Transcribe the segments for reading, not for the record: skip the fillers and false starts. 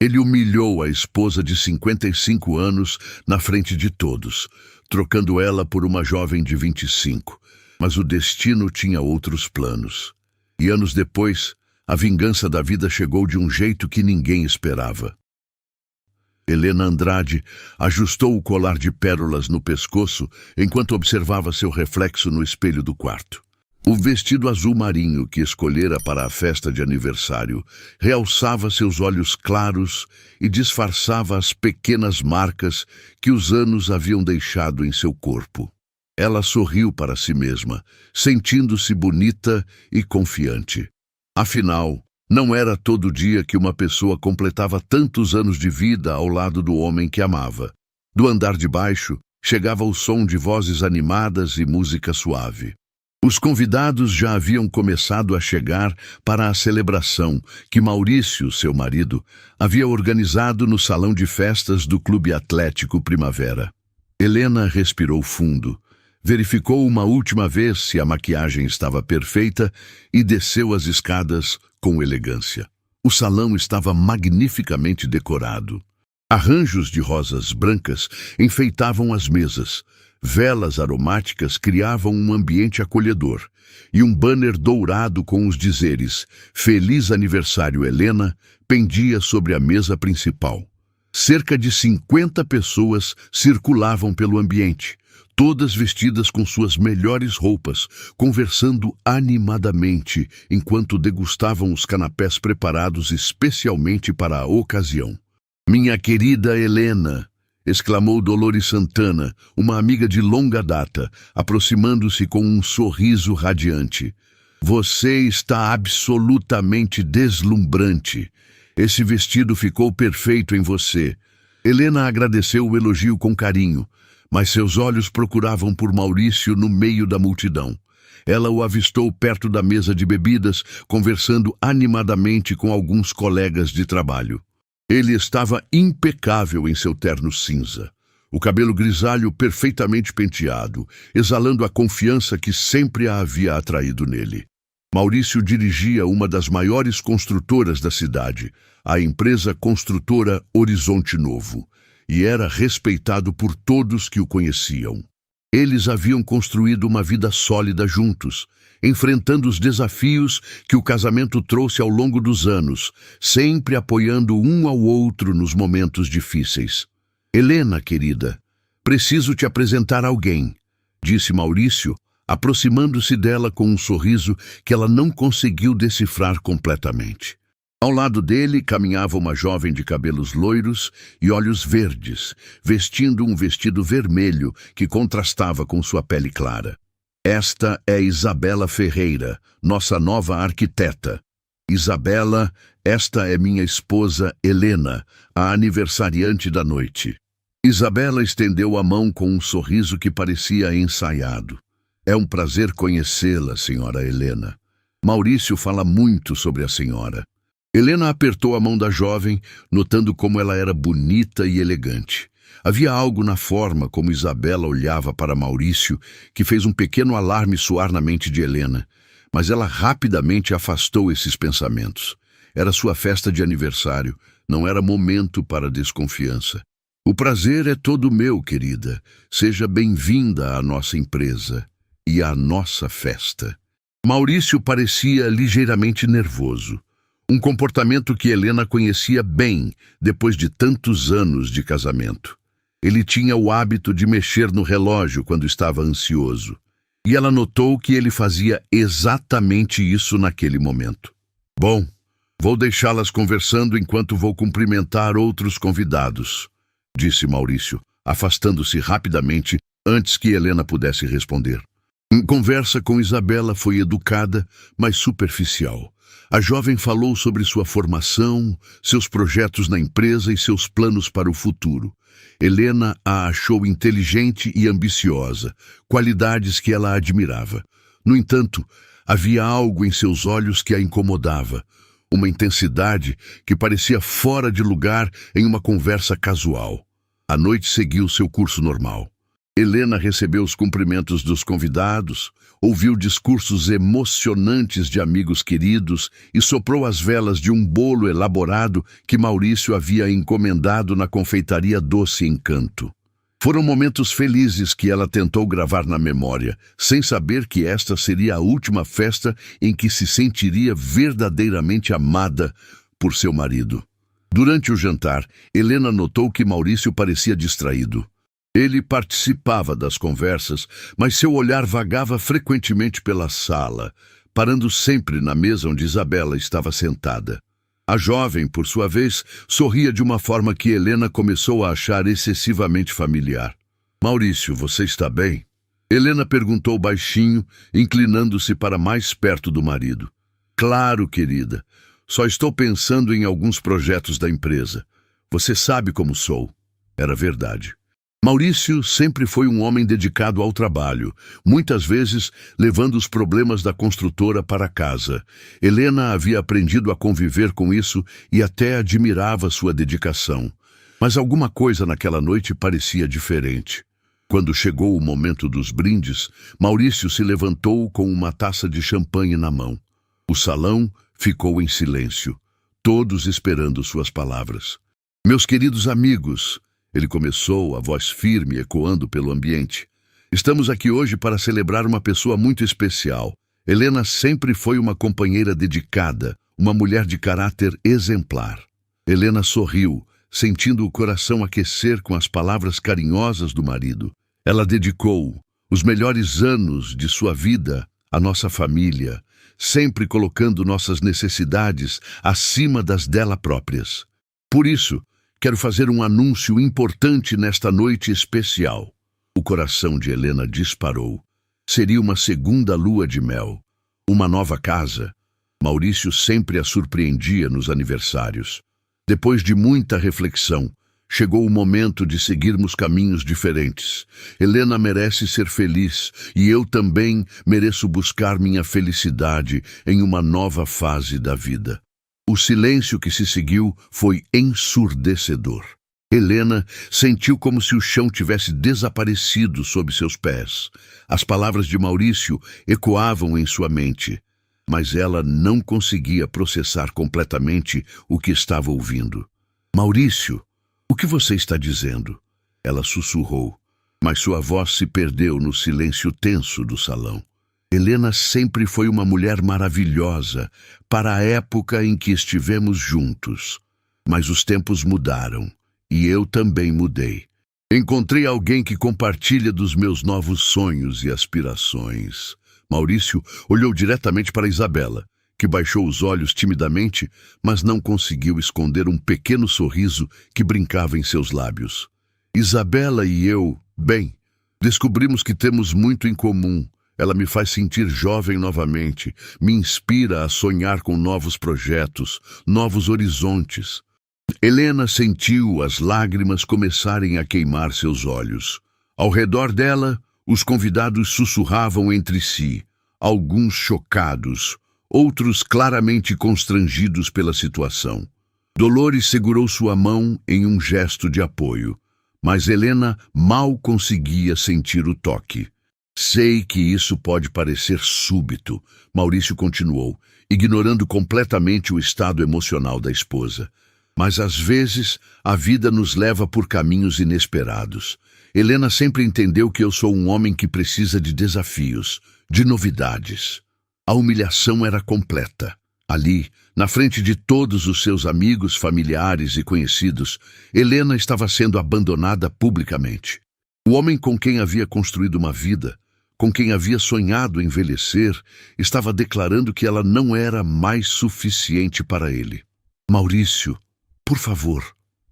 Ele humilhou a esposa de 55 anos na frente de todos, trocando ela por uma jovem de 25. Mas o destino tinha outros planos. E anos depois, a vingança da vida chegou de um jeito que ninguém esperava. Helena Andrade ajustou o colar de pérolas no pescoço enquanto observava seu reflexo no espelho do quarto. O vestido azul marinho que escolhera para a festa de aniversário realçava seus olhos claros e disfarçava as pequenas marcas que os anos haviam deixado em seu corpo. Ela sorriu para si mesma, sentindo-se bonita e confiante. Afinal, não era todo dia que uma pessoa completava tantos anos de vida ao lado do homem que amava. Do andar de baixo, chegava o som de vozes animadas e música suave. Os convidados já haviam começado a chegar para a celebração que Maurício, seu marido, havia organizado no salão de festas do Clube Atlético Primavera. Helena respirou fundo, verificou uma última vez se a maquiagem estava perfeita e desceu as escadas com elegância. O salão estava magnificamente decorado. Arranjos de rosas brancas enfeitavam as mesas. Velas aromáticas criavam um ambiente acolhedor, e um banner dourado com os dizeres "Feliz Aniversário, Helena" pendia sobre a mesa principal. Cerca de 50 pessoas circulavam pelo ambiente, todas vestidas com suas melhores roupas, conversando animadamente enquanto degustavam os canapés preparados especialmente para a ocasião. "Minha querida Helena!", exclamou Dolores Santana, uma amiga de longa data, aproximando-se com um sorriso radiante. "Você está absolutamente deslumbrante. Esse vestido ficou perfeito em você." Helena agradeceu o elogio com carinho, mas seus olhos procuravam por Maurício no meio da multidão. Ela o avistou perto da mesa de bebidas, conversando animadamente com alguns colegas de trabalho. Ele estava impecável em seu terno cinza, o cabelo grisalho perfeitamente penteado, exalando a confiança que sempre a havia atraído nele. Maurício dirigia uma das maiores construtoras da cidade, a empresa construtora Horizonte Novo, e era respeitado por todos que o conheciam. Eles haviam construído uma vida sólida juntos, enfrentando os desafios que o casamento trouxe ao longo dos anos, sempre apoiando um ao outro nos momentos difíceis. "Helena, querida, preciso te apresentar alguém", disse Maurício, aproximando-se dela com um sorriso que ela não conseguiu decifrar completamente. Ao lado dele caminhava uma jovem de cabelos loiros e olhos verdes, vestindo um vestido vermelho que contrastava com sua pele clara. "Esta é Isabela Ferreira, nossa nova arquiteta. Isabela, esta é minha esposa Helena, a aniversariante da noite." Isabela estendeu a mão com um sorriso que parecia ensaiado. "É um prazer conhecê-la, senhora Helena. Maurício fala muito sobre a senhora." Helena apertou a mão da jovem, notando como ela era bonita e elegante. Havia algo na forma como Isabela olhava para Maurício que fez um pequeno alarme soar na mente de Helena, mas ela rapidamente afastou esses pensamentos. Era sua festa de aniversário, não era momento para desconfiança. "O prazer é todo meu, querida. Seja bem-vinda à nossa empresa e à nossa festa." Maurício parecia ligeiramente nervoso. Um comportamento que Helena conhecia bem depois de tantos anos de casamento. Ele tinha o hábito de mexer no relógio quando estava ansioso, e ela notou que ele fazia exatamente isso naquele momento. "Bom, vou deixá-las conversando enquanto vou cumprimentar outros convidados", disse Maurício, afastando-se rapidamente antes que Helena pudesse responder. A conversa com Isabela foi educada, mas superficial. A jovem falou sobre sua formação, seus projetos na empresa e seus planos para o futuro. Helena a achou inteligente e ambiciosa, qualidades que ela admirava. No entanto, havia algo em seus olhos que a incomodava, uma intensidade que parecia fora de lugar em uma conversa casual. A noite seguiu seu curso normal. Helena recebeu os cumprimentos dos convidados, ouviu discursos emocionantes de amigos queridos e soprou as velas de um bolo elaborado que Maurício havia encomendado na confeitaria Doce Encanto. Foram momentos felizes que ela tentou gravar na memória, sem saber que esta seria a última festa em que se sentiria verdadeiramente amada por seu marido. Durante o jantar, Helena notou que Maurício parecia distraído. Ele participava das conversas, mas seu olhar vagava frequentemente pela sala, parando sempre na mesa onde Isabela estava sentada. A jovem, por sua vez, sorria de uma forma que Helena começou a achar excessivamente familiar. "Maurício, você está bem?" Helena perguntou baixinho, inclinando-se para mais perto do marido. "Claro, querida. Só estou pensando em alguns projetos da empresa. Você sabe como sou." Era verdade. Maurício sempre foi um homem dedicado ao trabalho, muitas vezes levando os problemas da construtora para casa. Helena havia aprendido a conviver com isso e até admirava sua dedicação. Mas alguma coisa naquela noite parecia diferente. Quando chegou o momento dos brindes, Maurício se levantou com uma taça de champanhe na mão. O salão ficou em silêncio, todos esperando suas palavras. "Meus queridos amigos", ele começou, a voz firme ecoando pelo ambiente. "Estamos aqui hoje para celebrar uma pessoa muito especial. Helena sempre foi uma companheira dedicada, uma mulher de caráter exemplar." Helena sorriu, sentindo o coração aquecer com as palavras carinhosas do marido. Ela dedicou os melhores anos de sua vida à nossa família, sempre colocando nossas necessidades acima das dela próprias. Por isso, quero fazer um anúncio importante nesta noite especial. O coração de Helena disparou. Seria uma segunda lua de mel, uma nova casa. Maurício sempre a surpreendia nos aniversários. Depois de muita reflexão, chegou o momento de seguirmos caminhos diferentes. Helena merece ser feliz e eu também mereço buscar minha felicidade em uma nova fase da vida. O silêncio que se seguiu foi ensurdecedor. Helena sentiu como se o chão tivesse desaparecido sob seus pés. As palavras de Maurício ecoavam em sua mente, mas ela não conseguia processar completamente o que estava ouvindo. "Maurício, o que você está dizendo?" Ela sussurrou, mas sua voz se perdeu no silêncio tenso do salão. Helena sempre foi uma mulher maravilhosa para a época em que estivemos juntos. Mas os tempos mudaram, e eu também mudei. Encontrei alguém que compartilha dos meus novos sonhos e aspirações. Maurício olhou diretamente para Isabela, que baixou os olhos timidamente, mas não conseguiu esconder um pequeno sorriso que brincava em seus lábios. "Isabela e eu, bem, descobrimos que temos muito em comum. Ela me faz sentir jovem novamente, me inspira a sonhar com novos projetos, novos horizontes." Helena sentiu as lágrimas começarem a queimar seus olhos. Ao redor dela, os convidados sussurravam entre si, alguns chocados, outros claramente constrangidos pela situação. Dolores segurou sua mão em um gesto de apoio, mas Helena mal conseguia sentir o toque. "Sei que isso pode parecer súbito", Maurício continuou, ignorando completamente o estado emocional da esposa. "Mas às vezes a vida nos leva por caminhos inesperados. Helena sempre entendeu que eu sou um homem que precisa de desafios, de novidades." A humilhação era completa. Ali, na frente de todos os seus amigos, familiares e conhecidos, Helena estava sendo abandonada publicamente. O homem com quem havia construído uma vida, com quem havia sonhado envelhecer, estava declarando que ela não era mais suficiente para ele. "Maurício, por favor."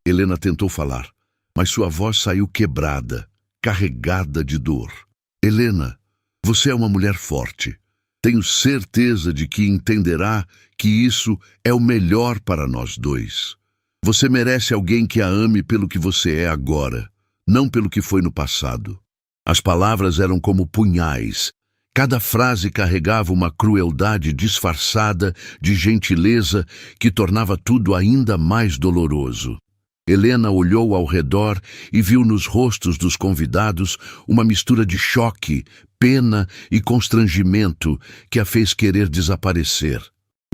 Helena tentou falar, mas sua voz saiu quebrada, carregada de dor. "Helena, você é uma mulher forte. Tenho certeza de que entenderá que isso é o melhor para nós dois. Você merece alguém que a ame pelo que você é agora, não pelo que foi no passado." As palavras eram como punhais. Cada frase carregava uma crueldade disfarçada de gentileza que tornava tudo ainda mais doloroso. Helena olhou ao redor e viu nos rostos dos convidados uma mistura de choque, pena e constrangimento que a fez querer desaparecer.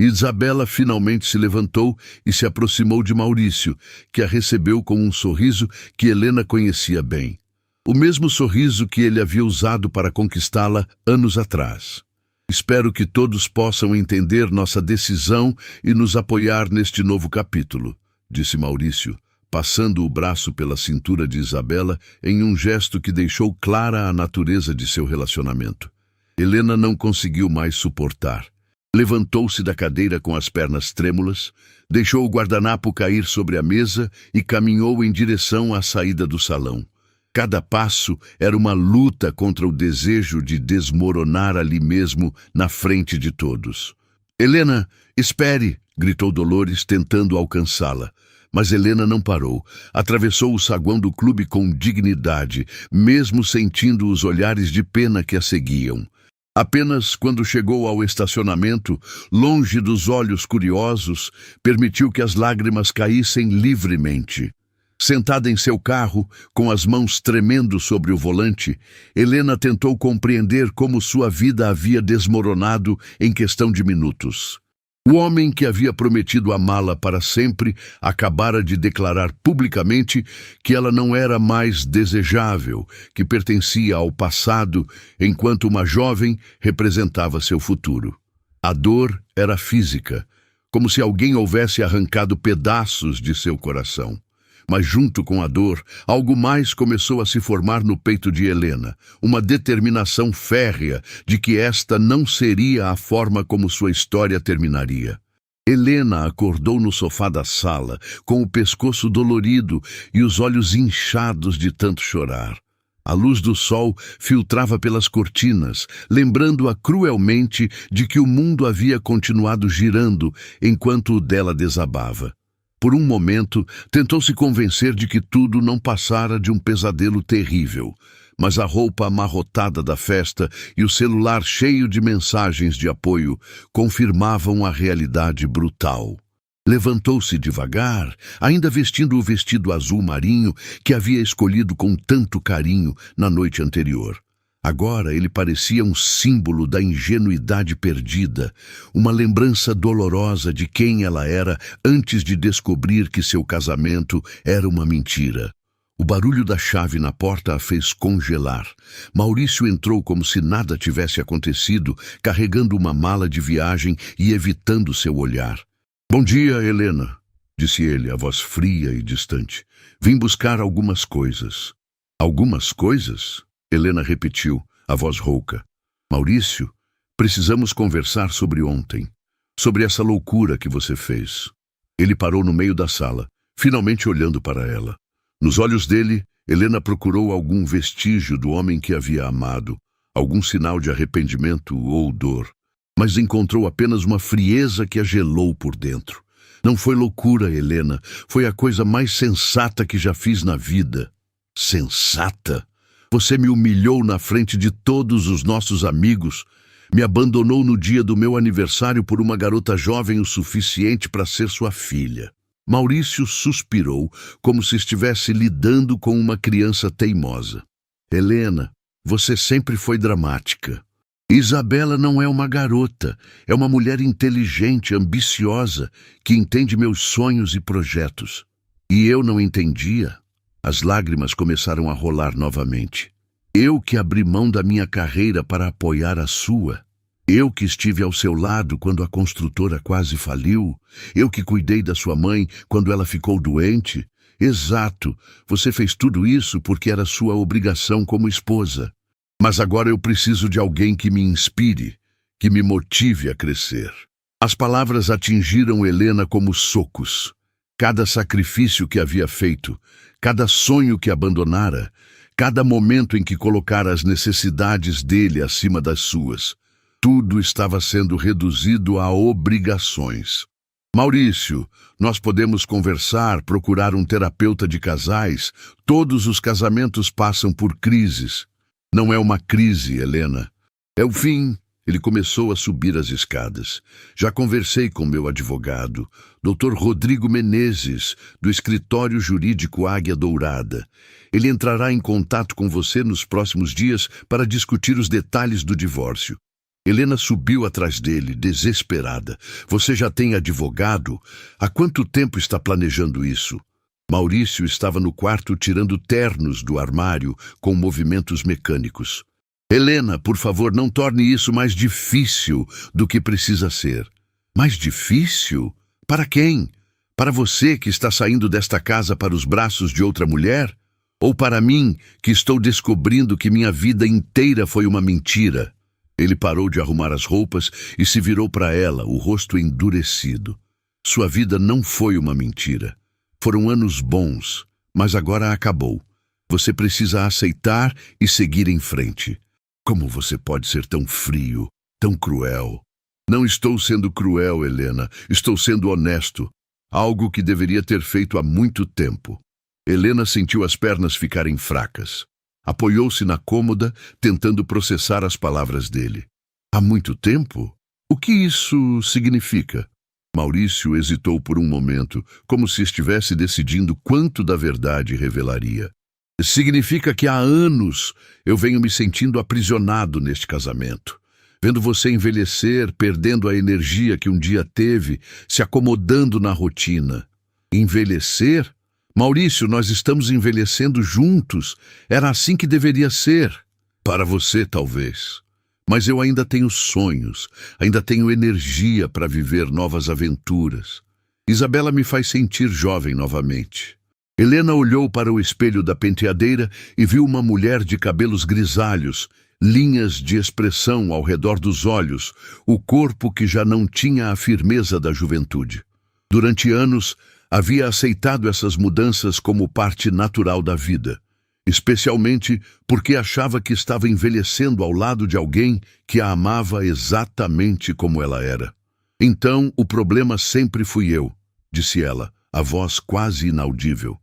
Isabela finalmente se levantou e se aproximou de Maurício, que a recebeu com um sorriso que Helena conhecia bem. O mesmo sorriso que ele havia usado para conquistá-la anos atrás. Espero que todos possam entender nossa decisão e nos apoiar neste novo capítulo, disse Maurício, passando o braço pela cintura de Isabela em um gesto que deixou clara a natureza de seu relacionamento. Helena não conseguiu mais suportar. Levantou-se da cadeira com as pernas trêmulas, deixou o guardanapo cair sobre a mesa e caminhou em direção à saída do salão. Cada passo era uma luta contra o desejo de desmoronar ali mesmo, na frente de todos. «Helena, espere!» gritou Dolores, tentando alcançá-la. Mas Helena não parou. Atravessou o saguão do clube com dignidade, mesmo sentindo os olhares de pena que a seguiam. Apenas quando chegou ao estacionamento, longe dos olhos curiosos, permitiu que as lágrimas caíssem livremente. Sentada em seu carro, com as mãos tremendo sobre o volante, Helena tentou compreender como sua vida havia desmoronado em questão de minutos. O homem que havia prometido amá-la para sempre acabara de declarar publicamente que ela não era mais desejável, que pertencia ao passado, enquanto uma jovem representava seu futuro. A dor era física, como se alguém houvesse arrancado pedaços de seu coração. Mas junto com a dor, algo mais começou a se formar no peito de Helena, uma determinação férrea de que esta não seria a forma como sua história terminaria. Helena acordou no sofá da sala, com o pescoço dolorido e os olhos inchados de tanto chorar. A luz do sol filtrava pelas cortinas, lembrando-a cruelmente de que o mundo havia continuado girando enquanto o dela desabava. Por um momento, tentou se convencer de que tudo não passara de um pesadelo terrível, mas a roupa amarrotada da festa e o celular cheio de mensagens de apoio confirmavam a realidade brutal. Levantou-se devagar, ainda vestindo o vestido azul marinho que havia escolhido com tanto carinho na noite anterior. Agora ele parecia um símbolo da ingenuidade perdida, uma lembrança dolorosa de quem ela era antes de descobrir que seu casamento era uma mentira. O barulho da chave na porta a fez congelar. Maurício entrou como se nada tivesse acontecido, carregando uma mala de viagem e evitando seu olhar. «Bom dia, Helena», disse ele, a voz fria e distante. «Vim buscar algumas coisas». «Algumas coisas?» Helena repetiu, a voz rouca. «Maurício, precisamos conversar sobre ontem, sobre essa loucura que você fez». Ele parou no meio da sala, finalmente olhando para ela. Nos olhos dele, Helena procurou algum vestígio do homem que havia amado, algum sinal de arrependimento ou dor, mas encontrou apenas uma frieza que a gelou por dentro. «Não foi loucura, Helena, foi a coisa mais sensata que já fiz na vida». «Sensata? Você me humilhou na frente de todos os nossos amigos, me abandonou no dia do meu aniversário por uma garota jovem o suficiente para ser sua filha». Maurício suspirou, como se estivesse lidando com uma criança teimosa. «Helena, você sempre foi dramática. Isabela não é uma garota, é uma mulher inteligente, ambiciosa, que entende meus sonhos e projetos. E eu não entendia». As lágrimas começaram a rolar novamente. «Eu que abri mão da minha carreira para apoiar a sua. Eu que estive ao seu lado quando a construtora quase faliu. Eu que cuidei da sua mãe quando ela ficou doente. Exato, você fez tudo isso porque era sua obrigação como esposa. Mas agora eu preciso de alguém que me inspire, que me motive a crescer». As palavras atingiram Helena como socos. Cada sacrifício que havia feito, cada sonho que abandonara, cada momento em que colocara as necessidades dele acima das suas, tudo estava sendo reduzido a obrigações. «Maurício, nós podemos conversar, procurar um terapeuta de casais. Todos os casamentos passam por crises». «Não é uma crise, Helena. É o fim», Ele começou a subir as escadas. Já conversei com meu advogado, Dr. Rodrigo Menezes, do escritório jurídico Águia Dourada. Ele entrará em contato com você nos próximos dias para discutir os detalhes do divórcio. Helena subiu atrás dele, desesperada. Você já tem advogado? Há quanto tempo está planejando isso? Maurício estava no quarto tirando ternos do armário com movimentos mecânicos. Helena, por favor, não torne isso mais difícil do que precisa ser. Mais difícil? Para quem? Para você que está saindo desta casa para os braços de outra mulher? Ou para mim, que estou descobrindo que minha vida inteira foi uma mentira? Ele parou de arrumar as roupas e se virou para ela, o rosto endurecido. Sua vida não foi uma mentira. Foram anos bons, mas agora acabou. Você precisa aceitar e seguir em frente. Como você pode ser tão frio, tão cruel? Não estou sendo cruel, Helena. Estou sendo honesto. Algo que deveria ter feito há muito tempo. Helena sentiu as pernas ficarem fracas. Apoiou-se na cômoda, tentando processar as palavras dele. Há muito tempo? O que isso significa? Maurício hesitou por um momento, como se estivesse decidindo quanto da verdade revelaria. Significa que há anos eu venho me sentindo aprisionado neste casamento. Vendo você envelhecer, perdendo a energia que um dia teve, se acomodando na rotina. Envelhecer? Maurício, nós estamos envelhecendo juntos. Era assim que deveria ser. Para você, talvez. Mas eu ainda tenho sonhos, ainda tenho energia para viver novas aventuras. Isabela me faz sentir jovem novamente. Helena olhou para o espelho da penteadeira e viu uma mulher de cabelos grisalhos, linhas de expressão ao redor dos olhos, o corpo que já não tinha a firmeza da juventude. Durante anos, havia aceitado essas mudanças como parte natural da vida, especialmente porque achava que estava envelhecendo ao lado de alguém que a amava exatamente como ela era. Então, o problema sempre fui eu, disse ela, a voz quase inaudível.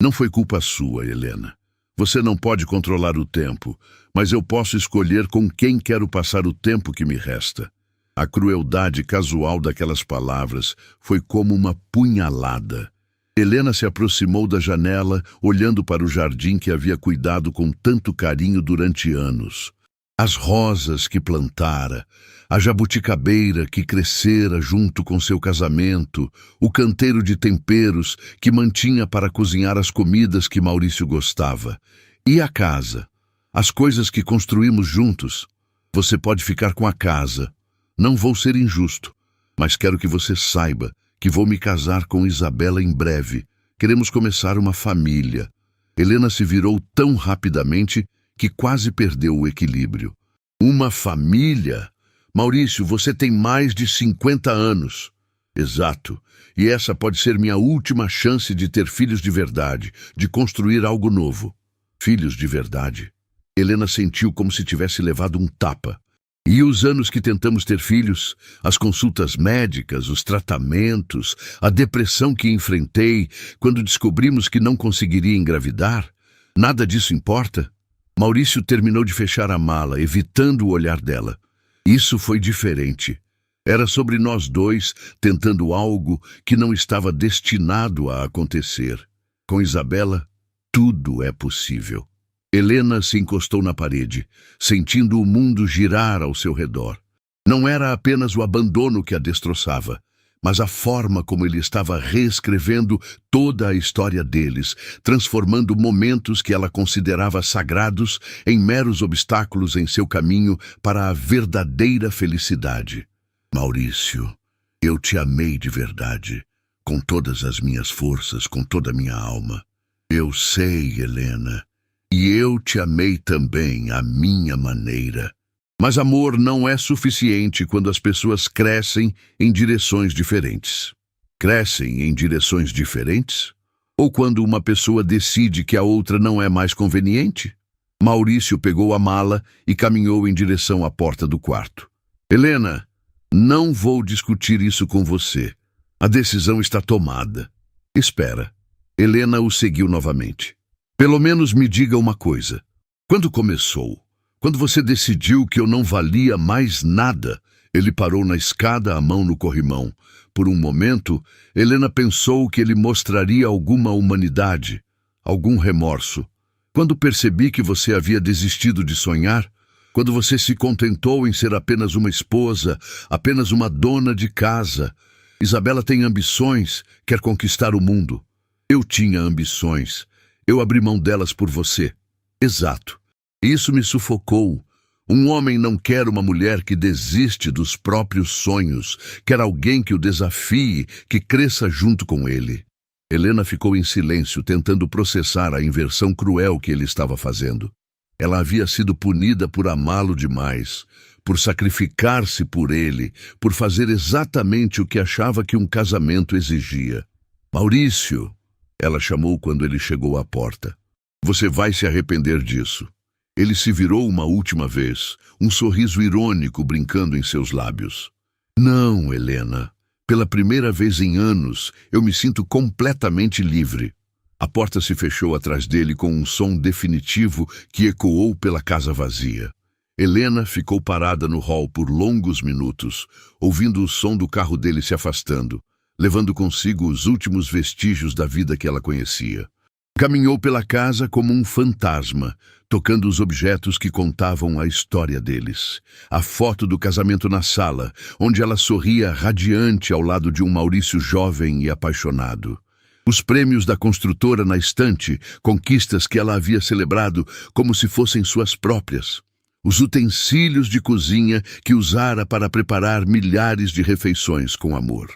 Não foi culpa sua, Helena. Você não pode controlar o tempo, mas eu posso escolher com quem quero passar o tempo que me resta. A crueldade casual daquelas palavras foi como uma punhalada. Helena se aproximou da janela, olhando para o jardim que havia cuidado com tanto carinho durante anos. As rosas que plantara, a jabuticabeira que crescera junto com seu casamento, o canteiro de temperos que mantinha para cozinhar as comidas que Maurício gostava. E a casa, as coisas que construímos juntos. Você pode ficar com a casa. Não vou ser injusto, mas quero que você saiba que vou me casar com Isabela em breve. Queremos começar uma família. Helena se virou tão rapidamente que quase perdeu o equilíbrio. Uma família? Maurício, você tem mais de 50 anos. Exato. E essa pode ser minha última chance de ter filhos de verdade, de construir algo novo. Filhos de verdade. Helena sentiu como se tivesse levado um tapa. E os anos que tentamos ter filhos, as consultas médicas, os tratamentos, a depressão que enfrentei quando descobrimos que não conseguiria engravidar, nada disso importa? Maurício terminou de fechar a mala, evitando o olhar dela. Isso foi diferente. Era sobre nós dois, tentando algo que não estava destinado a acontecer. Com Isabela, tudo é possível. Helena se encostou na parede, sentindo o mundo girar ao seu redor. Não era apenas o abandono que a destroçava, mas a forma como ele estava reescrevendo toda a história deles, transformando momentos que ela considerava sagrados em meros obstáculos em seu caminho para a verdadeira felicidade. Maurício, eu te amei de verdade, com todas as minhas forças, com toda a minha alma. Eu sei, Helena, e eu te amei também à minha maneira. Mas amor não é suficiente quando as pessoas crescem em direções diferentes. Crescem em direções diferentes? Ou quando uma pessoa decide que a outra não é mais conveniente? Maurício pegou a mala e caminhou em direção à porta do quarto. Helena, não vou discutir isso com você. A decisão está tomada. Espera. Helena o seguiu novamente. Pelo menos me diga uma coisa. Quando começou? Quando você decidiu que eu não valia mais nada, ele parou na escada, a mão no corrimão. Por um momento, Helena pensou que ele mostraria alguma humanidade, algum remorso. Quando percebi que você havia desistido de sonhar, quando você se contentou em ser apenas uma esposa, apenas uma dona de casa. Isabela tem ambições, quer conquistar o mundo. Eu tinha ambições. Eu abri mão delas por você. Exato. Isso me sufocou. Um homem não quer uma mulher que desiste dos próprios sonhos. Quer alguém que o desafie, que cresça junto com ele. Helena ficou em silêncio, tentando processar a inversão cruel que ele estava fazendo. Ela havia sido punida por amá-lo demais, por sacrificar-se por ele, por fazer exatamente o que achava que um casamento exigia. Maurício, ela chamou quando ele chegou à porta. Você vai se arrepender disso. Ele se virou uma última vez, um sorriso irônico brincando em seus lábios. Não, Helena. Pela primeira vez em anos, eu me sinto completamente livre. A porta se fechou atrás dele com um som definitivo que ecoou pela casa vazia. Helena ficou parada no hall por longos minutos, ouvindo o som do carro dele se afastando, levando consigo os últimos vestígios da vida que ela conhecia. Caminhou pela casa como um fantasma, tocando os objetos que contavam a história deles. A foto do casamento na sala, onde ela sorria radiante ao lado de um Maurício jovem e apaixonado. Os prêmios da construtora na estante, conquistas que ela havia celebrado como se fossem suas próprias. Os utensílios de cozinha que usara para preparar milhares de refeições com amor.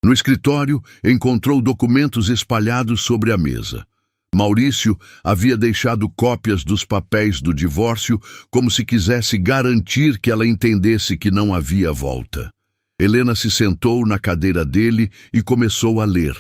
No escritório, encontrou documentos espalhados sobre a mesa. Maurício havia deixado cópias dos papéis do divórcio como se quisesse garantir que ela entendesse que não havia volta. Helena se sentou na cadeira dele e começou a ler,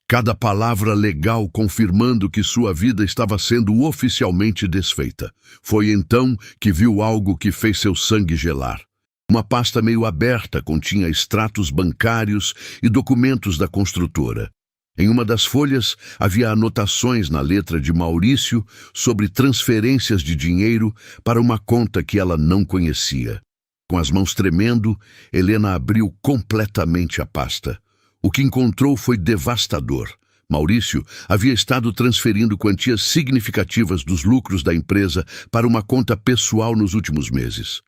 cada palavra legal confirmando que sua vida estava sendo oficialmente desfeita. Foi então que viu algo que fez seu sangue gelar. Uma pasta meio aberta continha extratos bancários e documentos da construtora. Em uma das folhas havia anotações na letra de Maurício sobre transferências de dinheiro para uma conta que ela não conhecia. Com as mãos tremendo, Helena abriu completamente a pasta. O que encontrou foi devastador. Maurício havia estado transferindo quantias significativas dos lucros da empresa para uma conta pessoal nos últimos meses.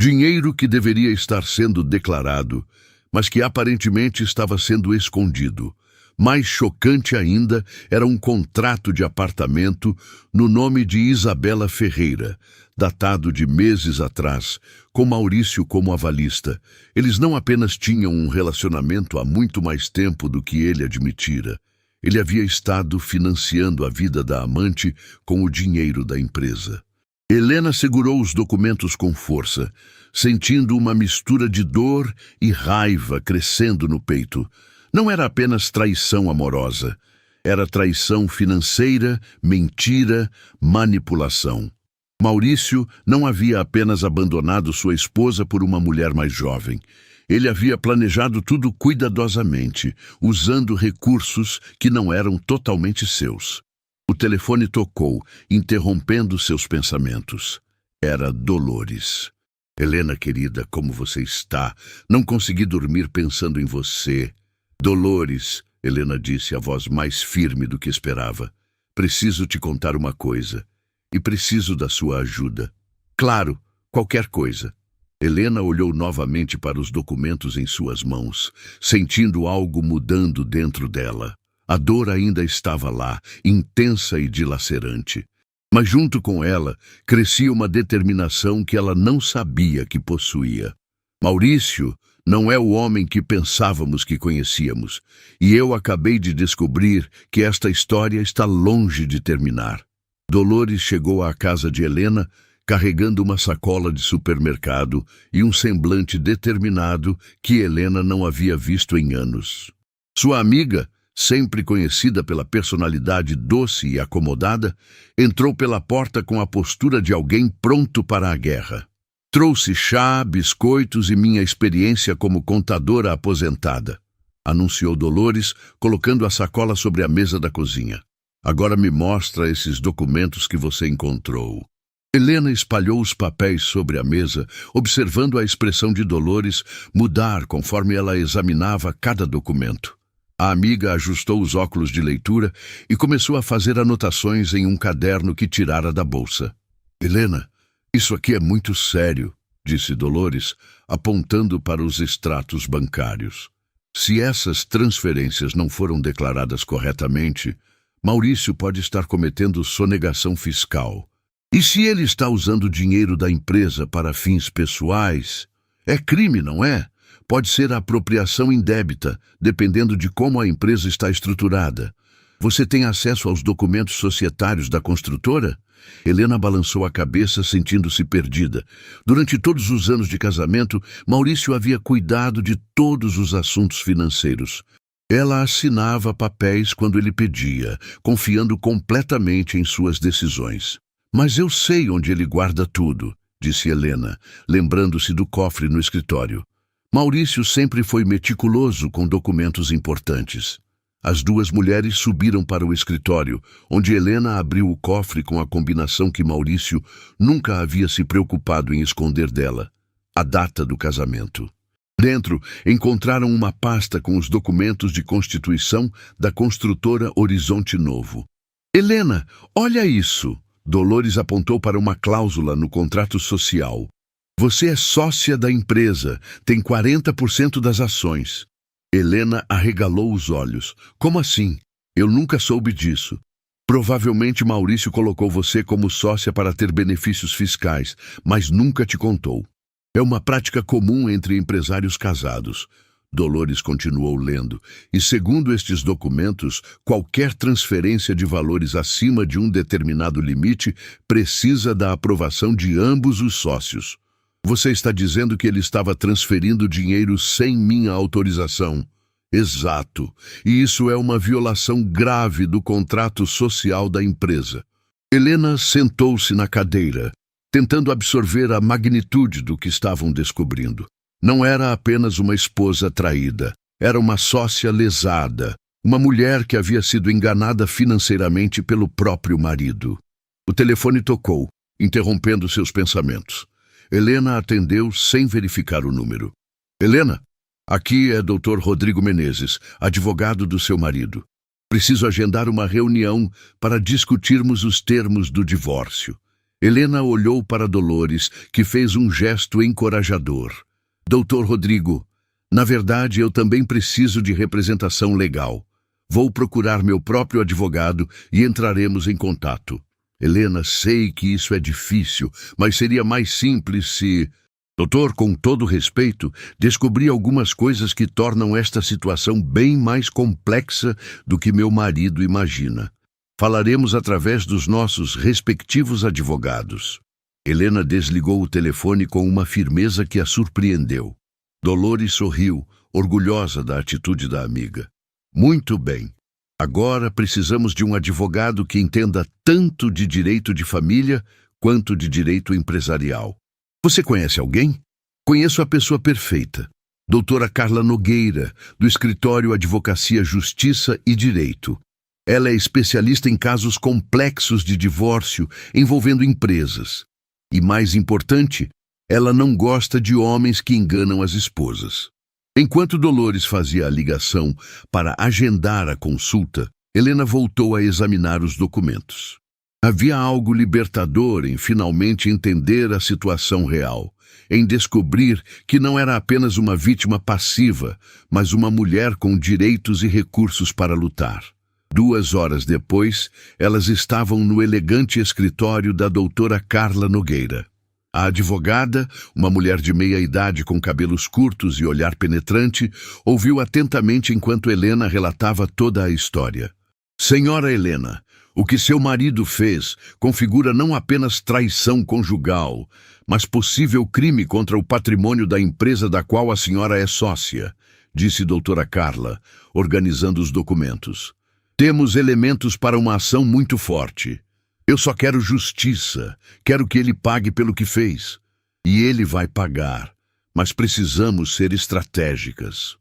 Dinheiro que deveria estar sendo declarado, mas que aparentemente estava sendo escondido. Mais chocante ainda era um contrato de apartamento no nome de Isabela Ferreira, datado de meses atrás, com Maurício como avalista. Eles não apenas tinham um relacionamento há muito mais tempo do que ele admitira. Ele havia estado financiando a vida da amante com o dinheiro da empresa. Helena segurou os documentos com força, sentindo uma mistura de dor e raiva crescendo no peito. Não era apenas traição amorosa, era traição financeira, mentira, manipulação. Maurício não havia apenas abandonado sua esposa por uma mulher mais jovem. Ele havia planejado tudo cuidadosamente, usando recursos que não eram totalmente seus. O telefone tocou, interrompendo seus pensamentos. Era Dolores. Helena, querida, como você está? Não consegui dormir pensando em você. Dolores, Helena disse, a voz mais firme do que esperava. Preciso te contar uma coisa. E preciso da sua ajuda. Claro, qualquer coisa. Helena olhou novamente para os documentos em suas mãos, sentindo algo mudando dentro dela. A dor ainda estava lá, intensa e dilacerante. Mas junto com ela, crescia uma determinação que ela não sabia que possuía. Maurício não é o homem que pensávamos que conhecíamos, e eu acabei de descobrir que esta história está longe de terminar. Dolores chegou à casa de Helena, carregando uma sacola de supermercado e um semblante determinado que Helena não havia visto em anos. Sua amiga, sempre conhecida pela personalidade doce e acomodada, entrou pela porta com a postura de alguém pronto para a guerra. Trouxe chá, biscoitos e minha experiência como contadora aposentada, anunciou Dolores, colocando a sacola sobre a mesa da cozinha. Agora me mostra esses documentos que você encontrou. Helena espalhou os papéis sobre a mesa, observando a expressão de Dolores mudar conforme ela examinava cada documento. A amiga ajustou os óculos de leitura e começou a fazer anotações em um caderno que tirara da bolsa. Helena, isso aqui é muito sério, disse Dolores, apontando para os extratos bancários. Se essas transferências não foram declaradas corretamente, Maurício pode estar cometendo sonegação fiscal. E se ele está usando dinheiro da empresa para fins pessoais, é crime, não é? Pode ser apropriação indébita, dependendo de como a empresa está estruturada. Você tem acesso aos documentos societários da construtora? Helena balançou a cabeça, sentindo-se perdida. Durante todos os anos de casamento, Maurício havia cuidado de todos os assuntos financeiros. Ela assinava papéis quando ele pedia, confiando completamente em suas decisões. Mas eu sei onde ele guarda tudo, disse Helena, lembrando-se do cofre no escritório. Maurício sempre foi meticuloso com documentos importantes. As duas mulheres subiram para o escritório, onde Helena abriu o cofre com a combinação que Maurício nunca havia se preocupado em esconder dela: a data do casamento. Dentro, encontraram uma pasta com os documentos de constituição da construtora Horizonte Novo. Helena, olha isso! Dolores apontou para uma cláusula no contrato social. Você é sócia da empresa, tem 40% das ações. Helena arregalou os olhos. Como assim? Eu nunca soube disso. Provavelmente Maurício colocou você como sócia para ter benefícios fiscais, mas nunca te contou. É uma prática comum entre empresários casados. Dolores continuou lendo, e segundo estes documentos, qualquer transferência de valores acima de um determinado limite precisa da aprovação de ambos os sócios. Você está dizendo que ele estava transferindo dinheiro sem minha autorização? Exato, e isso é uma violação grave do contrato social da empresa. Helena sentou-se na cadeira, tentando absorver a magnitude do que estavam descobrindo. Não era apenas uma esposa traída, era uma sócia lesada, uma mulher que havia sido enganada financeiramente pelo próprio marido. O telefone tocou, interrompendo seus pensamentos. Helena atendeu sem verificar o número. Helena, aqui é Dr. Rodrigo Menezes, advogado do seu marido. Preciso agendar uma reunião para discutirmos os termos do divórcio. Helena olhou para Dolores, que fez um gesto encorajador. Doutor Rodrigo, na verdade eu também preciso de representação legal. Vou procurar meu próprio advogado e entraremos em contato. Helena, sei que isso é difícil, mas seria mais simples se... Doutor, com todo respeito, descobri algumas coisas que tornam esta situação bem mais complexa do que meu marido imagina. Falaremos através dos nossos respectivos advogados. Helena desligou o telefone com uma firmeza que a surpreendeu. Dolores sorriu, orgulhosa da atitude da amiga. Muito bem. Agora precisamos de um advogado que entenda tanto de direito de família quanto de direito empresarial. Você conhece alguém? Conheço a pessoa perfeita. Doutora Carla Nogueira, do escritório Advocacia, Justiça e Direito. Ela é especialista em casos complexos de divórcio envolvendo empresas. E mais importante, ela não gosta de homens que enganam as esposas. Enquanto Dolores fazia a ligação para agendar a consulta, Helena voltou a examinar os documentos. Havia algo libertador em finalmente entender a situação real, em descobrir que não era apenas uma vítima passiva, mas uma mulher com direitos e recursos para lutar. 2 horas depois, elas estavam no elegante escritório da doutora Carla Nogueira. A advogada, uma mulher de meia-idade com cabelos curtos e olhar penetrante, ouviu atentamente enquanto Helena relatava toda a história. Senhora Helena, o que seu marido fez configura não apenas traição conjugal, mas possível crime contra o patrimônio da empresa da qual a senhora é sócia, disse doutora Carla, organizando os documentos. Temos elementos para uma ação muito forte. Eu só quero justiça, quero que ele pague pelo que fez. E ele vai pagar, mas precisamos ser estratégicas.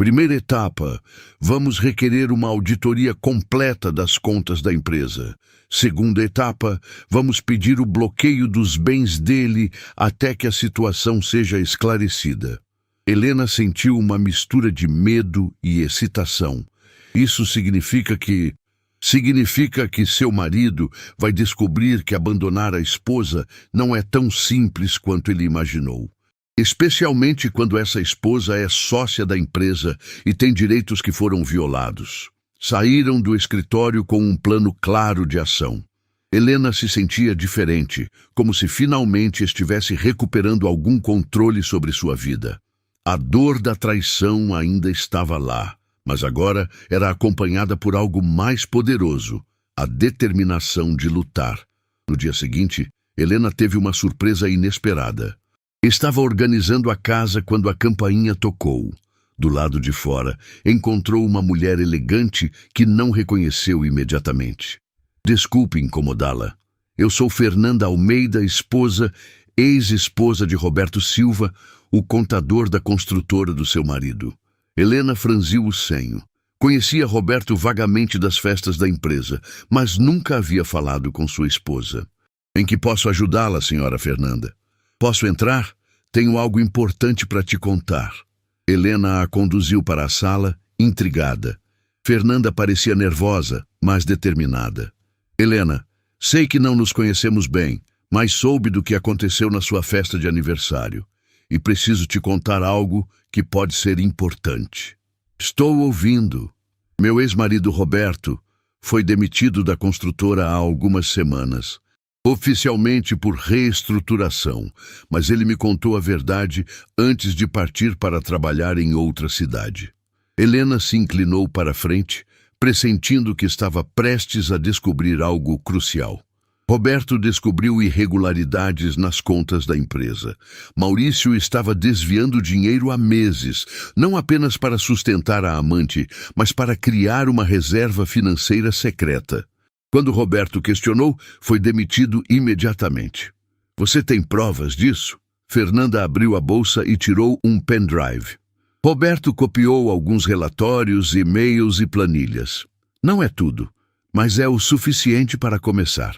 Primeira etapa, vamos requerer uma auditoria completa das contas da empresa. Segunda etapa, vamos pedir o bloqueio dos bens dele até que a situação seja esclarecida. Helena sentiu uma mistura de medo e excitação. Isso significa que seu marido vai descobrir que abandonar a esposa não é tão simples quanto ele imaginou. Especialmente quando essa esposa é sócia da empresa e tem direitos que foram violados. Saíram do escritório com um plano claro de ação. Helena se sentia diferente, como se finalmente estivesse recuperando algum controle sobre sua vida. A dor da traição ainda estava lá, mas agora era acompanhada por algo mais poderoso, a determinação de lutar. No dia seguinte, Helena teve uma surpresa inesperada. Estava organizando a casa quando a campainha tocou. Do lado de fora, encontrou uma mulher elegante que não reconheceu imediatamente. Desculpe incomodá-la. Eu sou Fernanda Almeida, ex-esposa de Roberto Silva, o contador da construtora do seu marido. Helena franziu o senho. Conhecia Roberto vagamente das festas da empresa, mas nunca havia falado com sua esposa. Em que posso ajudá-la, senhora Fernanda? Posso entrar? Tenho algo importante para te contar. Helena a conduziu para a sala, intrigada. Fernanda parecia nervosa, mas determinada. Helena, sei que não nos conhecemos bem, mas soube do que aconteceu na sua festa de aniversário. E preciso te contar algo que pode ser importante. Estou ouvindo. Meu ex-marido Roberto foi demitido da construtora há algumas semanas. Oficialmente por reestruturação, mas ele me contou a verdade antes de partir para trabalhar em outra cidade. Helena se inclinou para a frente, pressentindo que estava prestes a descobrir algo crucial. Roberto descobriu irregularidades nas contas da empresa. Maurício estava desviando dinheiro há meses, não apenas para sustentar a amante, mas para criar uma reserva financeira secreta. Quando Roberto questionou, foi demitido imediatamente. Você tem provas disso? Fernanda abriu a bolsa e tirou um pendrive. Roberto copiou alguns relatórios, e-mails e planilhas. Não é tudo, mas é o suficiente para começar.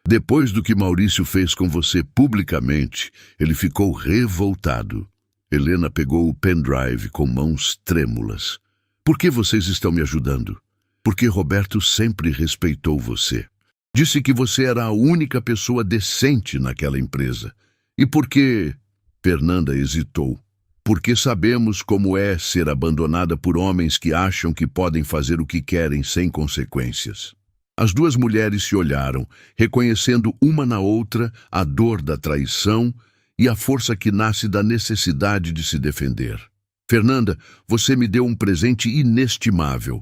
Depois do que Maurício fez com você publicamente, ele ficou revoltado. Helena pegou o pendrive com mãos trêmulas. Por que vocês estão me ajudando? Porque Roberto sempre respeitou você. Disse que você era a única pessoa decente naquela empresa. E por que... Fernanda hesitou. Porque sabemos como é ser abandonada por homens que acham que podem fazer o que querem sem consequências. As duas mulheres se olharam, reconhecendo uma na outra a dor da traição e a força que nasce da necessidade de se defender. Fernanda, você me deu um presente inestimável.